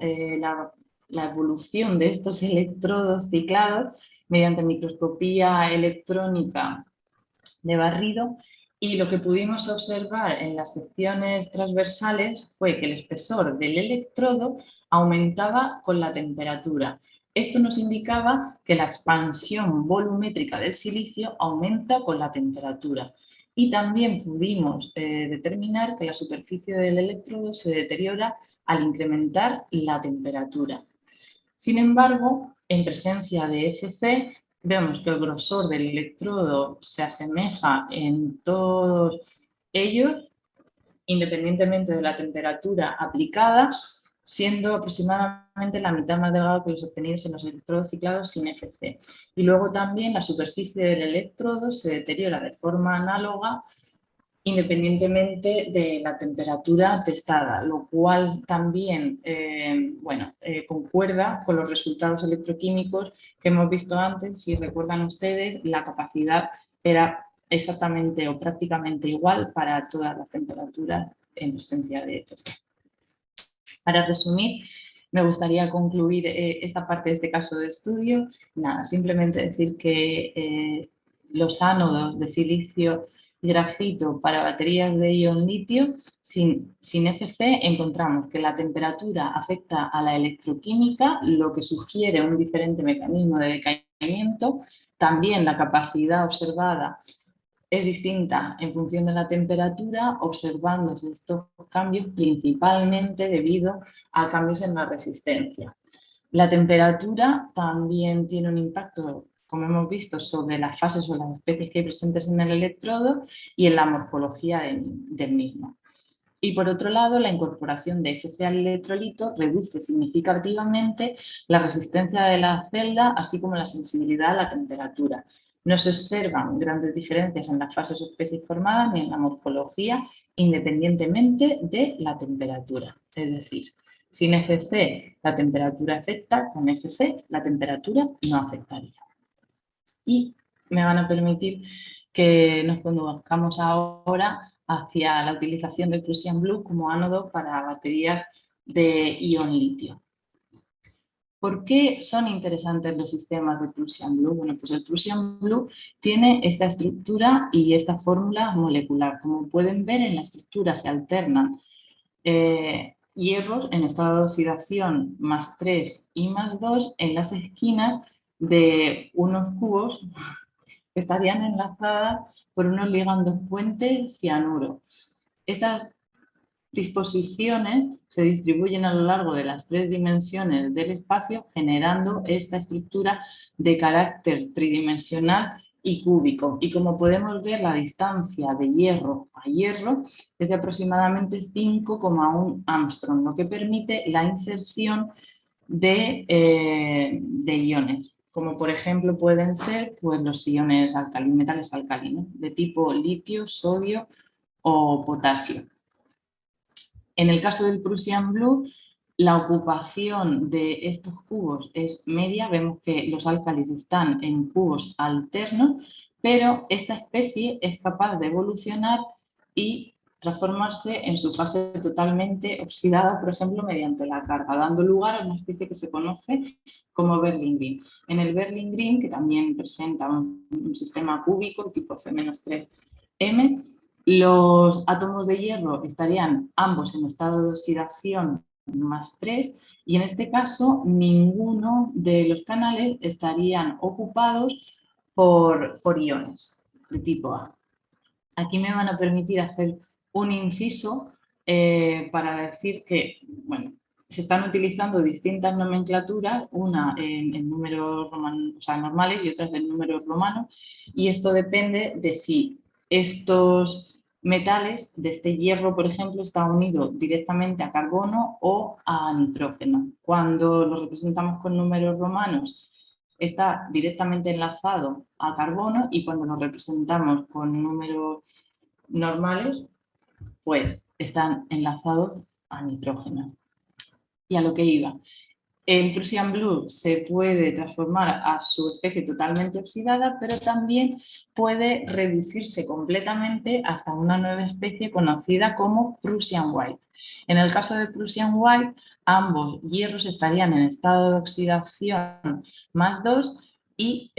la evolución de estos electrodos ciclados mediante microscopía electrónica de barrido y lo que pudimos observar en las secciones transversales fue que el espesor del electrodo aumentaba con la temperatura, Esto nos indicaba que la expansión volumétrica del silicio aumenta con la temperatura. Y también pudimos determinar que la superficie del electrodo se deteriora al incrementar la temperatura. Sin embargo, en presencia de FC, vemos que el grosor del electrodo se asemeja en todos ellos, independientemente de la temperatura aplicada, siendo aproximadamente la mitad más delgado que los obtenidos en los electrodos ciclados sin FC. Y luego también la superficie del electrodo se deteriora de forma análoga independientemente de la temperatura testada, lo cual también concuerda con los resultados electroquímicos que hemos visto antes. Si recuerdan ustedes, la capacidad era exactamente o prácticamente igual para todas las temperaturas en presencia de FC. Para resumir, me gustaría concluir esta parte de este caso de estudio. Nada, simplemente decir que los ánodos de silicio y grafito para baterías de ion litio sin FC encontramos que la temperatura afecta a la electroquímica, lo que sugiere un diferente mecanismo de decaimiento. También la capacidad observada es distinta en función de la temperatura, observándose estos cambios principalmente debido a cambios en la resistencia. La temperatura también tiene un impacto, como hemos visto, sobre las fases o las especies que hay presentes en el electrodo y en la morfología del mismo. Y por otro lado, la incorporación de FC al electrolito reduce significativamente la resistencia de la celda, así como la sensibilidad a la temperatura. No se observan grandes diferencias en las fases o especies formadas ni en la morfología, independientemente de la temperatura. Es decir, sin FC la temperatura afecta, con FC la temperatura no afectaría. Y me van a permitir que nos conduzcamos ahora hacia la utilización del Prussian Blue como ánodo para baterías de ion litio. ¿Por qué son interesantes los sistemas de Prussian Blue? Bueno, pues el Prussian Blue tiene esta estructura y esta fórmula molecular. Como pueden ver, en la estructura se alternan hierros en estado de oxidación +3 y +2 en las esquinas de unos cubos que estarían enlazadas por unos ligandos puente cianuro. Estas disposiciones se distribuyen a lo largo de las 3 dimensiones del espacio, generando esta estructura de carácter tridimensional y cúbico. Y como podemos ver, la distancia de hierro a hierro es de aproximadamente 5,1 Armstrong, lo que permite la inserción de iones, como por ejemplo pueden ser pues, los iones metales alcalinos de tipo litio, sodio o potasio. En el caso del Prussian Blue, la ocupación de estos cubos es media. Vemos que los álcalis están en cubos alternos, pero esta especie es capaz de evolucionar y transformarse en su fase totalmente oxidada, por ejemplo, mediante la carga, dando lugar a una especie que se conoce como Berlin Green. En el Berlin Green, que también presenta un sistema cúbico tipo F-3M, los átomos de hierro estarían ambos en estado de oxidación +3 y en este caso ninguno de los canales estarían ocupados por iones de tipo A. Aquí me van a permitir hacer un inciso para decir que, bueno, se están utilizando distintas nomenclaturas, una en números romanos, o sea, normales y otras en números romanos, y esto depende de si estos metales, de este hierro, por ejemplo, está unido directamente a carbono o a nitrógeno. Cuando lo representamos con números romanos, está directamente enlazado a carbono, y cuando lo representamos con números normales, pues están enlazados a nitrógeno. Y a lo que iba. El Prussian Blue se puede transformar a su especie totalmente oxidada, pero también puede reducirse completamente hasta una nueva especie conocida como Prussian White. En el caso de Prussian White, ambos hierros estarían en estado de oxidación +2 y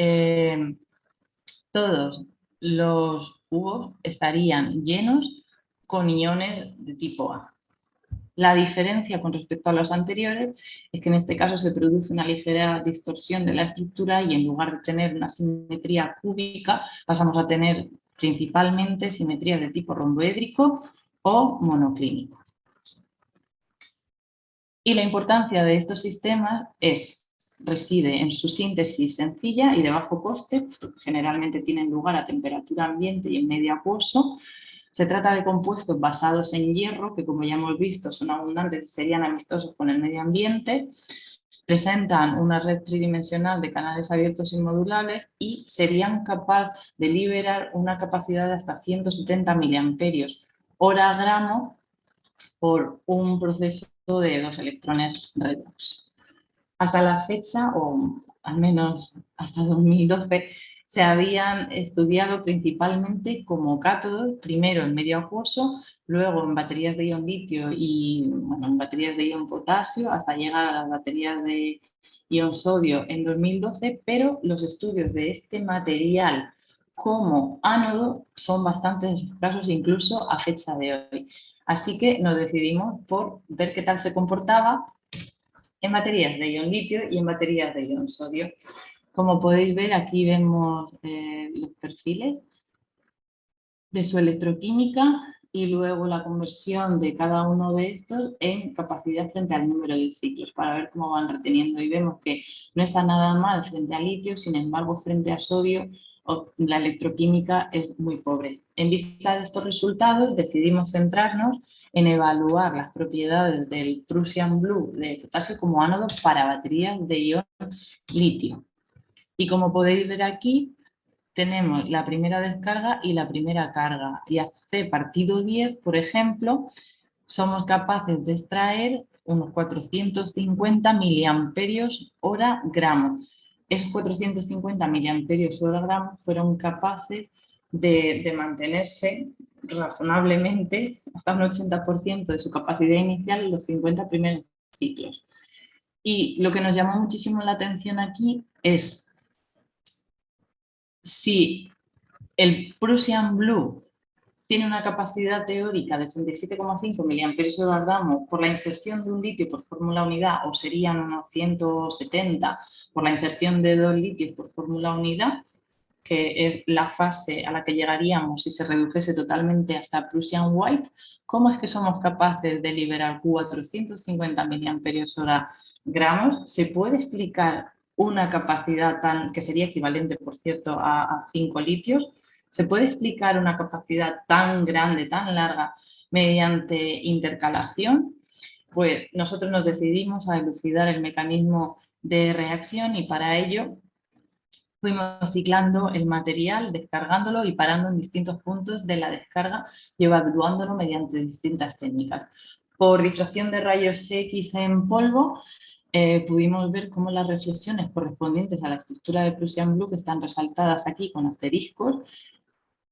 todos los cubos estarían llenos con iones de tipo A. La diferencia con respecto a los anteriores es que en este caso se produce una ligera distorsión de la estructura y en lugar de tener una simetría cúbica pasamos a tener principalmente simetrías de tipo romboédrico o monoclínico. Y la importancia de estos sistemas reside en su síntesis sencilla y de bajo coste, generalmente tienen lugar a temperatura ambiente y en medio acuoso. Se trata de compuestos basados en hierro, que como ya hemos visto son abundantes y serían amistosos con el medio ambiente. Presentan una red tridimensional de canales abiertos y modulables y serían capaces de liberar una capacidad de hasta 170 mAh gramo por un proceso de 2 electrones redox. Hasta la fecha, o al menos hasta 2012, se habían estudiado principalmente como cátodos, primero en medio acuoso, luego en baterías de ion litio y en baterías de ion potasio, hasta llegar a las baterías de ion sodio en 2012, pero los estudios de este material como ánodo son bastante escasos incluso a fecha de hoy. Así que nos decidimos por ver qué tal se comportaba en baterías de ion litio y en baterías de ion sodio. Como podéis ver, aquí vemos los perfiles de su electroquímica y luego la conversión de cada uno de estos en capacidad frente al número de ciclos para ver cómo van reteniendo. Y vemos que no está nada mal frente a litio, sin embargo, frente a sodio la electroquímica es muy pobre. En vista de estos resultados, decidimos centrarnos en evaluar las propiedades del Prussian Blue de potasio como ánodo para baterías de ion litio. Y como podéis ver aquí, tenemos la primera descarga y la primera carga. Y a C partido 10, por ejemplo, somos capaces de extraer unos 450 miliamperios hora gramo. Esos 450 miliamperios hora gramo fueron capaces de mantenerse razonablemente hasta un 80% de su capacidad inicial en los 50 primeros ciclos. Y lo que nos llamó muchísimo la atención aquí es si el Prussian Blue tiene una capacidad teórica de 87,5 mAh gramo por la inserción de un litio por fórmula unidad, o serían unos 170 por la inserción de 2 litios por fórmula unidad, que es la fase a la que llegaríamos si se redujese totalmente hasta Prussian White. ¿Cómo es que somos capaces de liberar 450 mAh gramos? ¿Se puede explicar una capacidad que sería equivalente, por cierto, a 5 litios? ¿Se puede explicar una capacidad tan grande, tan larga, mediante intercalación? Pues nosotros nos decidimos a elucidar el mecanismo de reacción y para ello fuimos ciclando el material, descargándolo y parando en distintos puntos de la descarga y evaluándolo mediante distintas técnicas. Por difracción de rayos X en polvo, pudimos ver cómo las reflexiones correspondientes a la estructura de Prussian Blue, que están resaltadas aquí con asteriscos,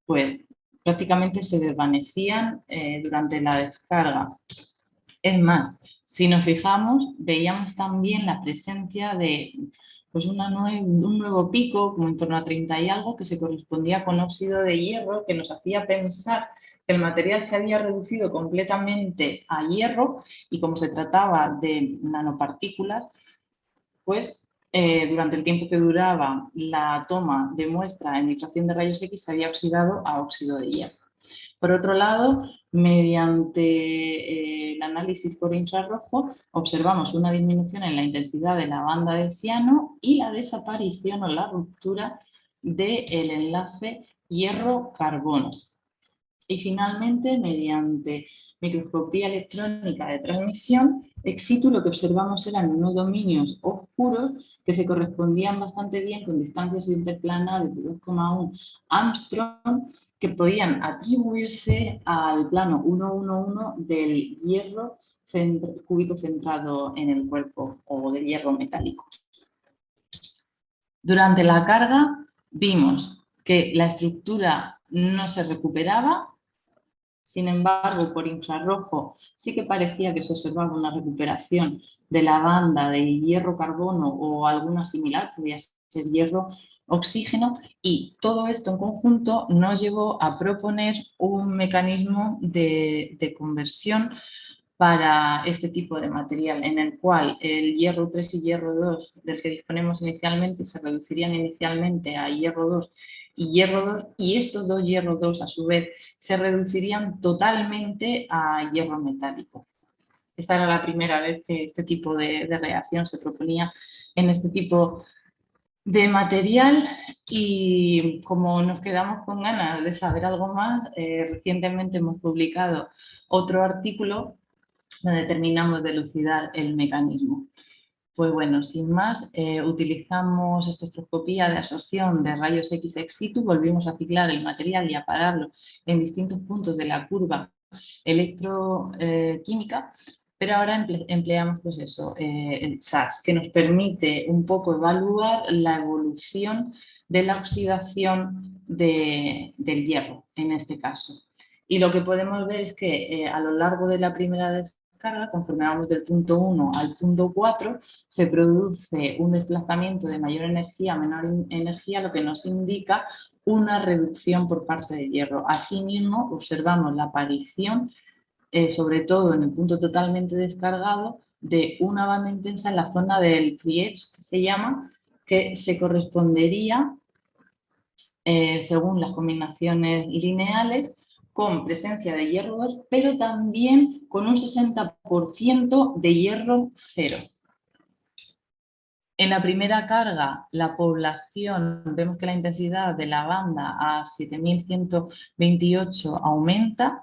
pues prácticamente se desvanecían durante la descarga. Es más, si nos fijamos, veíamos también la presencia de pues un nuevo pico, como en torno a 30 y algo, que se correspondía con óxido de hierro, que nos hacía pensar que el material se había reducido completamente a hierro y como se trataba de nanopartículas, pues durante el tiempo que duraba la toma de muestra en difracción de rayos X se había oxidado a óxido de hierro. Por otro lado, mediante el análisis por infrarrojo, observamos una disminución en la intensidad de la banda de ciano y la desaparición o la ruptura del enlace hierro-carbono. Y finalmente, mediante microscopía electrónica de transmisión, ex situ lo que observamos eran unos dominios oscuros que se correspondían bastante bien con distancias interplanales de 2,1 Armstrong que podían atribuirse al plano 111 del hierro cúbico centrado en el cuerpo o del hierro metálico. Durante la carga vimos que la estructura no se recuperaba. Sin embargo, por infrarrojo sí que parecía que se observaba una recuperación de la banda de hierro-carbono o alguna similar, podía ser hierro-oxígeno, y todo esto en conjunto nos llevó a proponer un mecanismo de conversión para este tipo de material, en el cual el hierro 3 y hierro 2 del que disponemos inicialmente se reducirían inicialmente a hierro 2 y hierro 2, y estos dos hierro 2 a su vez se reducirían totalmente a hierro metálico. Esta era la primera vez que este tipo de reacción se proponía en este tipo de material, y como nos quedamos con ganas de saber algo más, recientemente hemos publicado otro artículo donde terminamos de elucidar el mecanismo. Pues bueno, sin más, utilizamos espectroscopía de absorción de rayos X ex situ, volvimos a ciclar el material y a pararlo en distintos puntos de la curva electroquímica, pero ahora empleamos pues eso, el SAS, que nos permite un poco evaluar la evolución de la oxidación del hierro, en este caso. Y lo que podemos ver es que a lo largo de la primera descarga, conforme vamos del punto 1 al punto 4, se produce un desplazamiento de mayor energía a menor energía, lo que nos indica una reducción por parte del hierro. Asimismo, observamos la aparición, sobre todo en el punto totalmente descargado, de una banda intensa en la zona del free edge, que se llama, que se correspondería, según las combinaciones lineales, con presencia de hierro 2, pero también con un 60% de hierro 0. En la primera carga, la población, vemos que la intensidad de la banda a 7128 aumenta,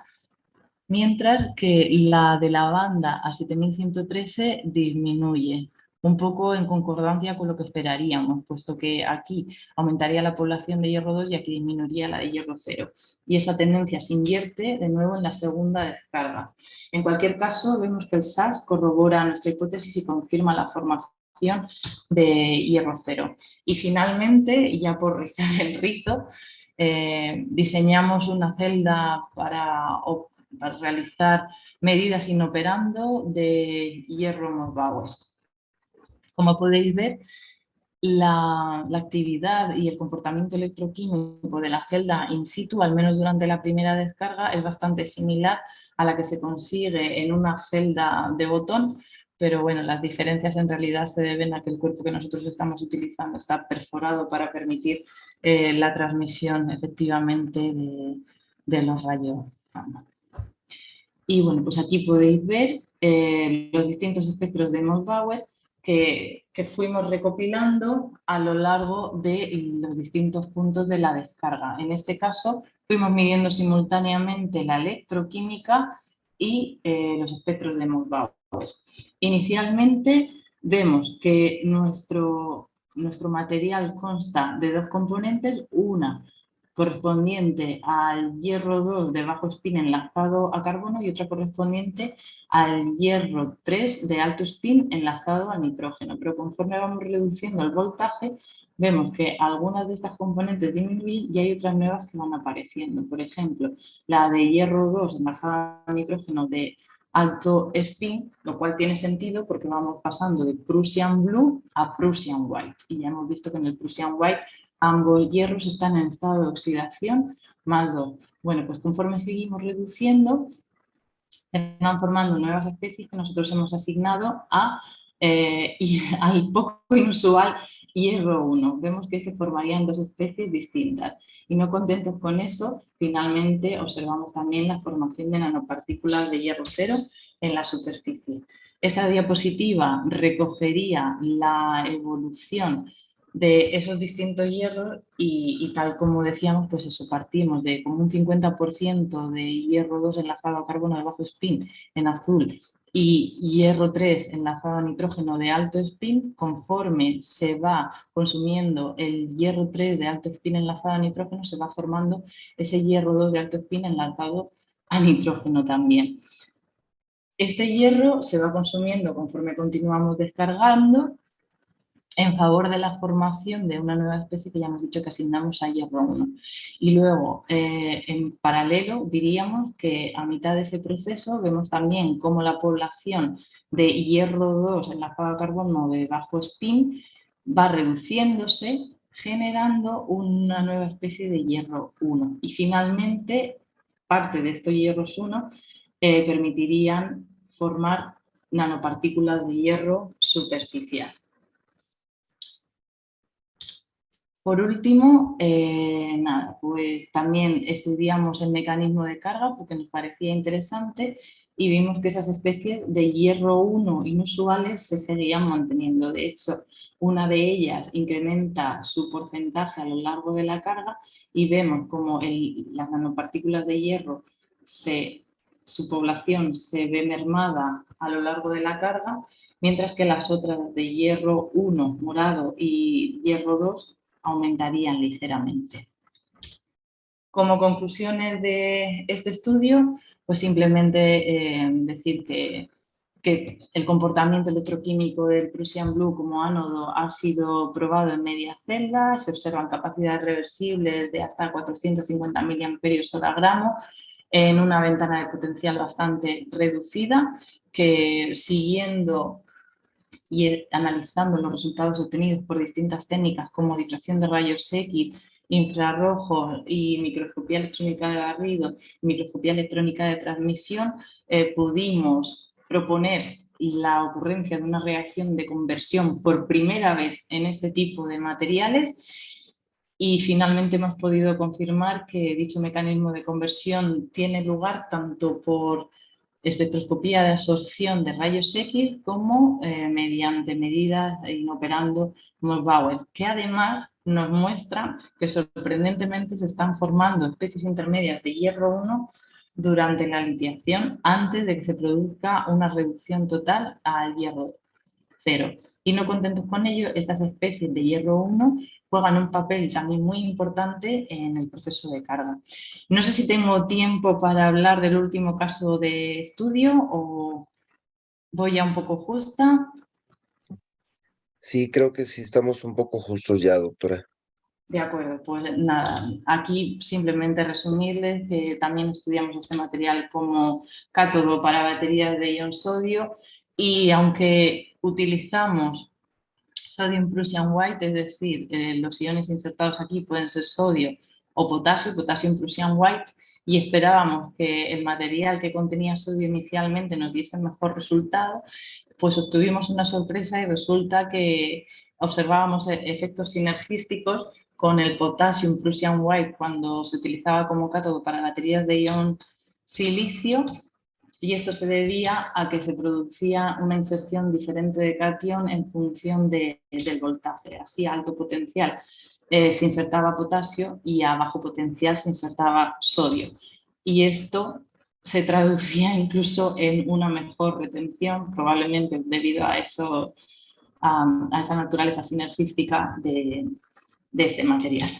mientras que la de la banda a 7113 disminuye, un poco en concordancia con lo que esperaríamos, puesto que aquí aumentaría la población de hierro 2 y aquí disminuiría la de hierro 0. Y esa tendencia se invierte de nuevo en la segunda descarga. En cualquier caso, vemos que el SAS corrobora nuestra hipótesis y confirma la formación de hierro 0. Y finalmente, ya por rizar el rizo, diseñamos una celda para realizar medidas inoperando de hierro Mohs-Bauer. Como podéis ver, la actividad y el comportamiento electroquímico de la celda in situ, al menos durante la primera descarga, es bastante similar a la que se consigue en una celda de botón, pero bueno, las diferencias en realidad se deben a que el cuerpo que nosotros estamos utilizando está perforado para permitir la transmisión efectivamente de los rayos gamma. Y bueno, pues aquí podéis ver los distintos espectros de Mohs-Bauer que fuimos recopilando a lo largo de los distintos puntos de la descarga. En este caso, fuimos midiendo simultáneamente la electroquímica y los espectros de Mohs-Bauer. Inicialmente vemos que nuestro material consta de dos componentes, una correspondiente al hierro 2 de bajo spin enlazado a carbono y otra correspondiente al hierro 3 de alto spin enlazado a nitrógeno. Pero conforme vamos reduciendo el voltaje, vemos que algunas de estas componentes disminuyen y hay otras nuevas que van apareciendo. Por ejemplo, la de hierro 2 enlazado a nitrógeno de alto spin, lo cual tiene sentido porque vamos pasando de Prussian Blue a Prussian White. Y ya hemos visto que en el Prussian White ambos hierros están en estado de oxidación más 2. Bueno, pues conforme seguimos reduciendo, se van formando nuevas especies que nosotros hemos asignado al poco inusual hierro 1. Vemos que se formarían dos especies distintas. Y no contentos con eso, finalmente observamos también la formación de nanopartículas de hierro 0 en la superficie. Esta diapositiva recogería la evolución de esos distintos hierros y tal como decíamos, pues eso, partimos de como un 50% de hierro 2 enlazado a carbono de bajo spin en azul y hierro 3 enlazado a nitrógeno de alto spin. Conforme se va consumiendo el hierro 3 de alto spin enlazado a nitrógeno, se va formando ese hierro 2 de alto spin enlazado a nitrógeno también. Este hierro se va consumiendo conforme continuamos descargando, en favor de la formación de una nueva especie que ya hemos dicho que asignamos a hierro 1. Y luego, en paralelo, diríamos que a mitad de ese proceso vemos también cómo la población de hierro 2 enlazado a carbono de bajo spin va reduciéndose, generando una nueva especie de hierro 1. Y finalmente, parte de estos hierros 1 permitirían formar nanopartículas de hierro superficial. Por último, pues también estudiamos el mecanismo de carga porque nos parecía interesante y vimos que esas especies de hierro 1 inusuales se seguían manteniendo. De hecho, una de ellas incrementa su porcentaje a lo largo de la carga y vemos como las nanopartículas de hierro, su población se ve mermada a lo largo de la carga, mientras que las otras de hierro 1 morado y hierro 2 aumentarían ligeramente. Como conclusiones de este estudio, pues simplemente decir que el comportamiento electroquímico del Prussian Blue como ánodo ha sido probado en medias celdas, se observan capacidades reversibles de hasta 450 mAh en una ventana de potencial bastante reducida, que siguiendo y analizando los resultados obtenidos por distintas técnicas como difracción de rayos X, infrarrojos y microscopía electrónica de barrido, microscopía electrónica de transmisión, pudimos proponer la ocurrencia de una reacción de conversión por primera vez en este tipo de materiales y finalmente hemos podido confirmar que dicho mecanismo de conversión tiene lugar tanto por espectroscopía de absorción de rayos X como mediante medidas inoperando Morse-Bauer, que además nos muestran que sorprendentemente se están formando especies intermedias de hierro 1 durante la litiación antes de que se produzca una reducción total al hierro 0. Y no contentos con ello, estas especies de hierro 1 juegan un papel también muy importante en el proceso de carga. No sé si tengo tiempo para hablar del último caso de estudio o voy ya un poco justa. Sí, creo que sí estamos un poco justos ya, doctora. De acuerdo, pues nada, aquí simplemente resumirles que también estudiamos este material como cátodo para baterías de ion sodio y aunque utilizamos Sodium Prussian White, es decir, los iones insertados aquí pueden ser sodio o potasio, Potassium Prussian White, y esperábamos que el material que contenía sodio inicialmente nos diese el mejor resultado, pues obtuvimos una sorpresa y resulta que observábamos efectos sinergísticos con el Potassium Prussian White cuando se utilizaba como cátodo para baterías de ion silicio, y esto se debía a que se producía una inserción diferente de cation en función del voltaje. Así a alto potencial se insertaba potasio y a bajo potencial se insertaba sodio. Y esto se traducía incluso en una mejor retención, probablemente debido a esa naturaleza sinergística de este material.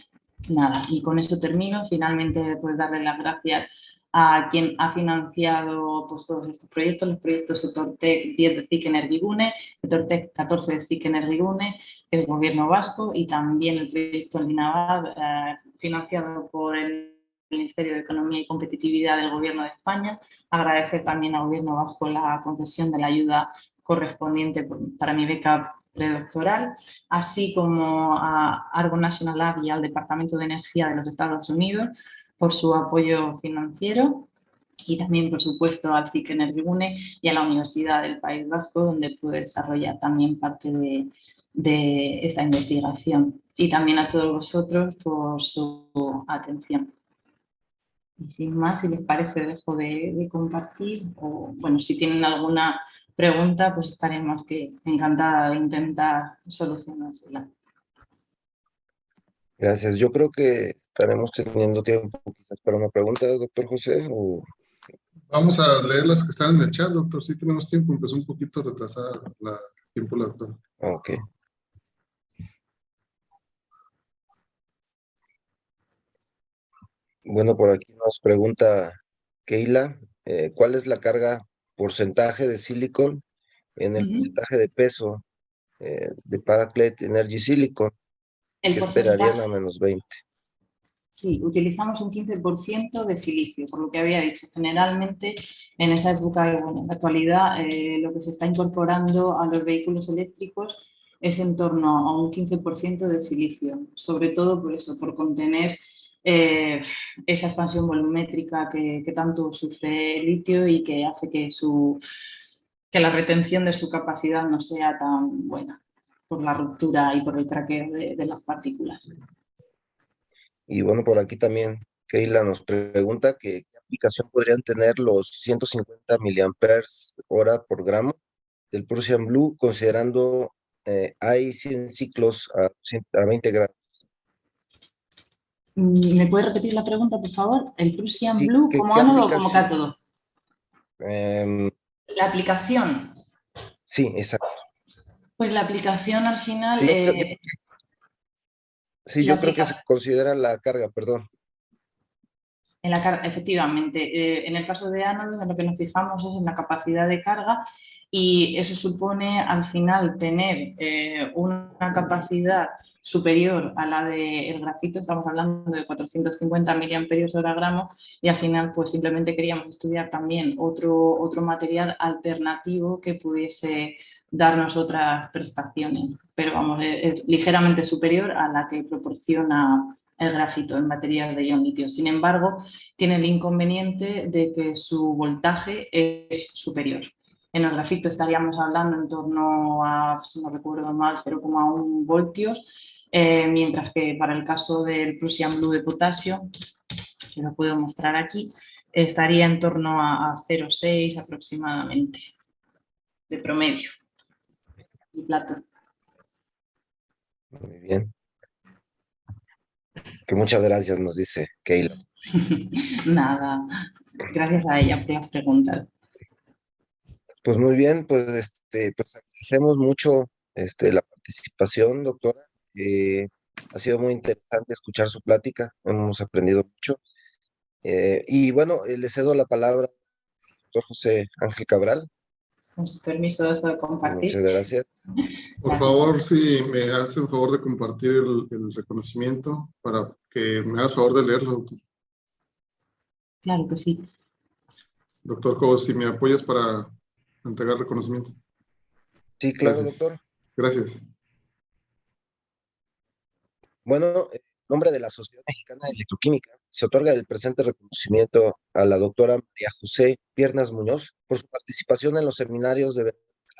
Nada, y con eso termino. Finalmente, pues darle las gracias a quien ha financiado pues, todos estos proyectos, los proyectos ETORTEC 10 de CIC Energigune, ETORTEC 14 de CIC Energigune, el Gobierno vasco y también el proyecto Linavad, financiado por el Ministerio de Economía y Competitividad del Gobierno de España. Agradecer también al Gobierno vasco la concesión de la ayuda correspondiente para mi beca predoctoral, así como a Argo National Lab y al Departamento de Energía de los Estados Unidos por su apoyo financiero y también, por supuesto, al CIC Energigune y a la Universidad del País Vasco, donde pude desarrollar también parte de esta investigación. Y también a todos vosotros por su atención. Y sin más, si les parece, dejo de compartir o, bueno, si tienen alguna pregunta, pues estaré más que encantada de intentar solucionársela. Gracias. Yo creo que estaremos teniendo tiempo quizás para una pregunta, doctor José. Vamos a leer las que están en el chat, doctor. Sí tenemos tiempo, empezó un poquito retrasada el tiempo la doctora. Ok. Bueno, por aquí nos pregunta Keila, ¿cuál es la carga porcentaje de silicon en el porcentaje de peso de Paraclet Energy Silicon? El ¿Qué esperarían a porcentaje, -20? sí, utilizamos un 15% de silicio, por lo que había dicho. Generalmente, en esa época, bueno, en la actualidad, lo que se está incorporando a los vehículos eléctricos es en torno a un 15% de silicio, sobre todo por eso, por contener esa expansión volumétrica que tanto sufre el litio y que hace que la retención de su capacidad no sea tan buena por la ruptura y por el craqueo de las partículas. Y bueno, por aquí también Keila nos pregunta que qué aplicación podrían tener los 150 miliamperes hora por gramo del Prussian Blue, considerando hay 100 ciclos a 20 grados. ¿Me puede repetir la pregunta, por favor? ¿El Prussian Sí, Blue como qué ánodo o como aplicación? cátodo? Em, La aplicación. sí, exacto. Pues la aplicación al final... Sí, sí, la yo creo que se aplicación... considera la carga, perdón. En la carga, efectivamente, en el caso de ánodo, en lo que nos fijamos es en la capacidad de carga y eso supone al final tener una capacidad superior a la del grafito, estamos hablando de 450 miliamperios hora gramo y al final pues simplemente queríamos estudiar también otro material alternativo que pudiese darnos otras prestaciones, pero vamos, es ligeramente superior a la que proporciona el grafito en material de ion litio. Sin embargo, tiene el inconveniente de que su voltaje es superior. En el grafito estaríamos hablando en torno a, si no recuerdo mal, 0,1 voltios, mientras que para el caso del Prussian Blue de potasio, que lo puedo mostrar aquí, estaría en torno a 0,6 aproximadamente, de promedio. Y plato. Muy bien. Que muchas gracias, nos dice Keila. Nada, gracias a ella por las preguntas. Pues muy bien, pues agradecemos mucho la participación, doctora. Ha sido muy interesante escuchar su plática, hemos aprendido mucho. Y bueno, le cedo la palabra al doctor José Ángel Cabral. Con su permiso, dejo de compartir. Muchas gracias. Por Gracias. favor, si me hace el favor de compartir el reconocimiento para que me hagas favor de leerlo, doctor. Claro que sí. Doctor Cobos, si me apoyas para entregar reconocimiento. Sí, claro, Gracias. doctor. Gracias. Bueno, en nombre de la Sociedad Mexicana de Electroquímica, se otorga el presente reconocimiento a la doctora María José Piernas Muñoz por su participación en los seminarios de la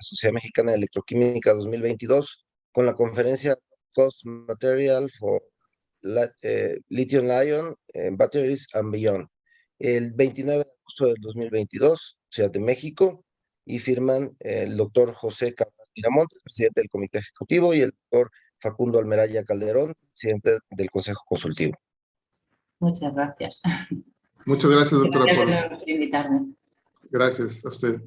Sociedad Mexicana de Electroquímica 2022 con la conferencia Cost Material for Lithium-Ion Batteries and Beyond, el 29 de agosto del 2022, Ciudad de México, y firman el doctor José Cabral Miramontes, presidente del Comité Ejecutivo, y el doctor Facundo Almeraya Calderón, presidente del Consejo Consultivo. Muchas gracias. Muchas gracias, doctora, Gracias por invitarme. Gracias a usted.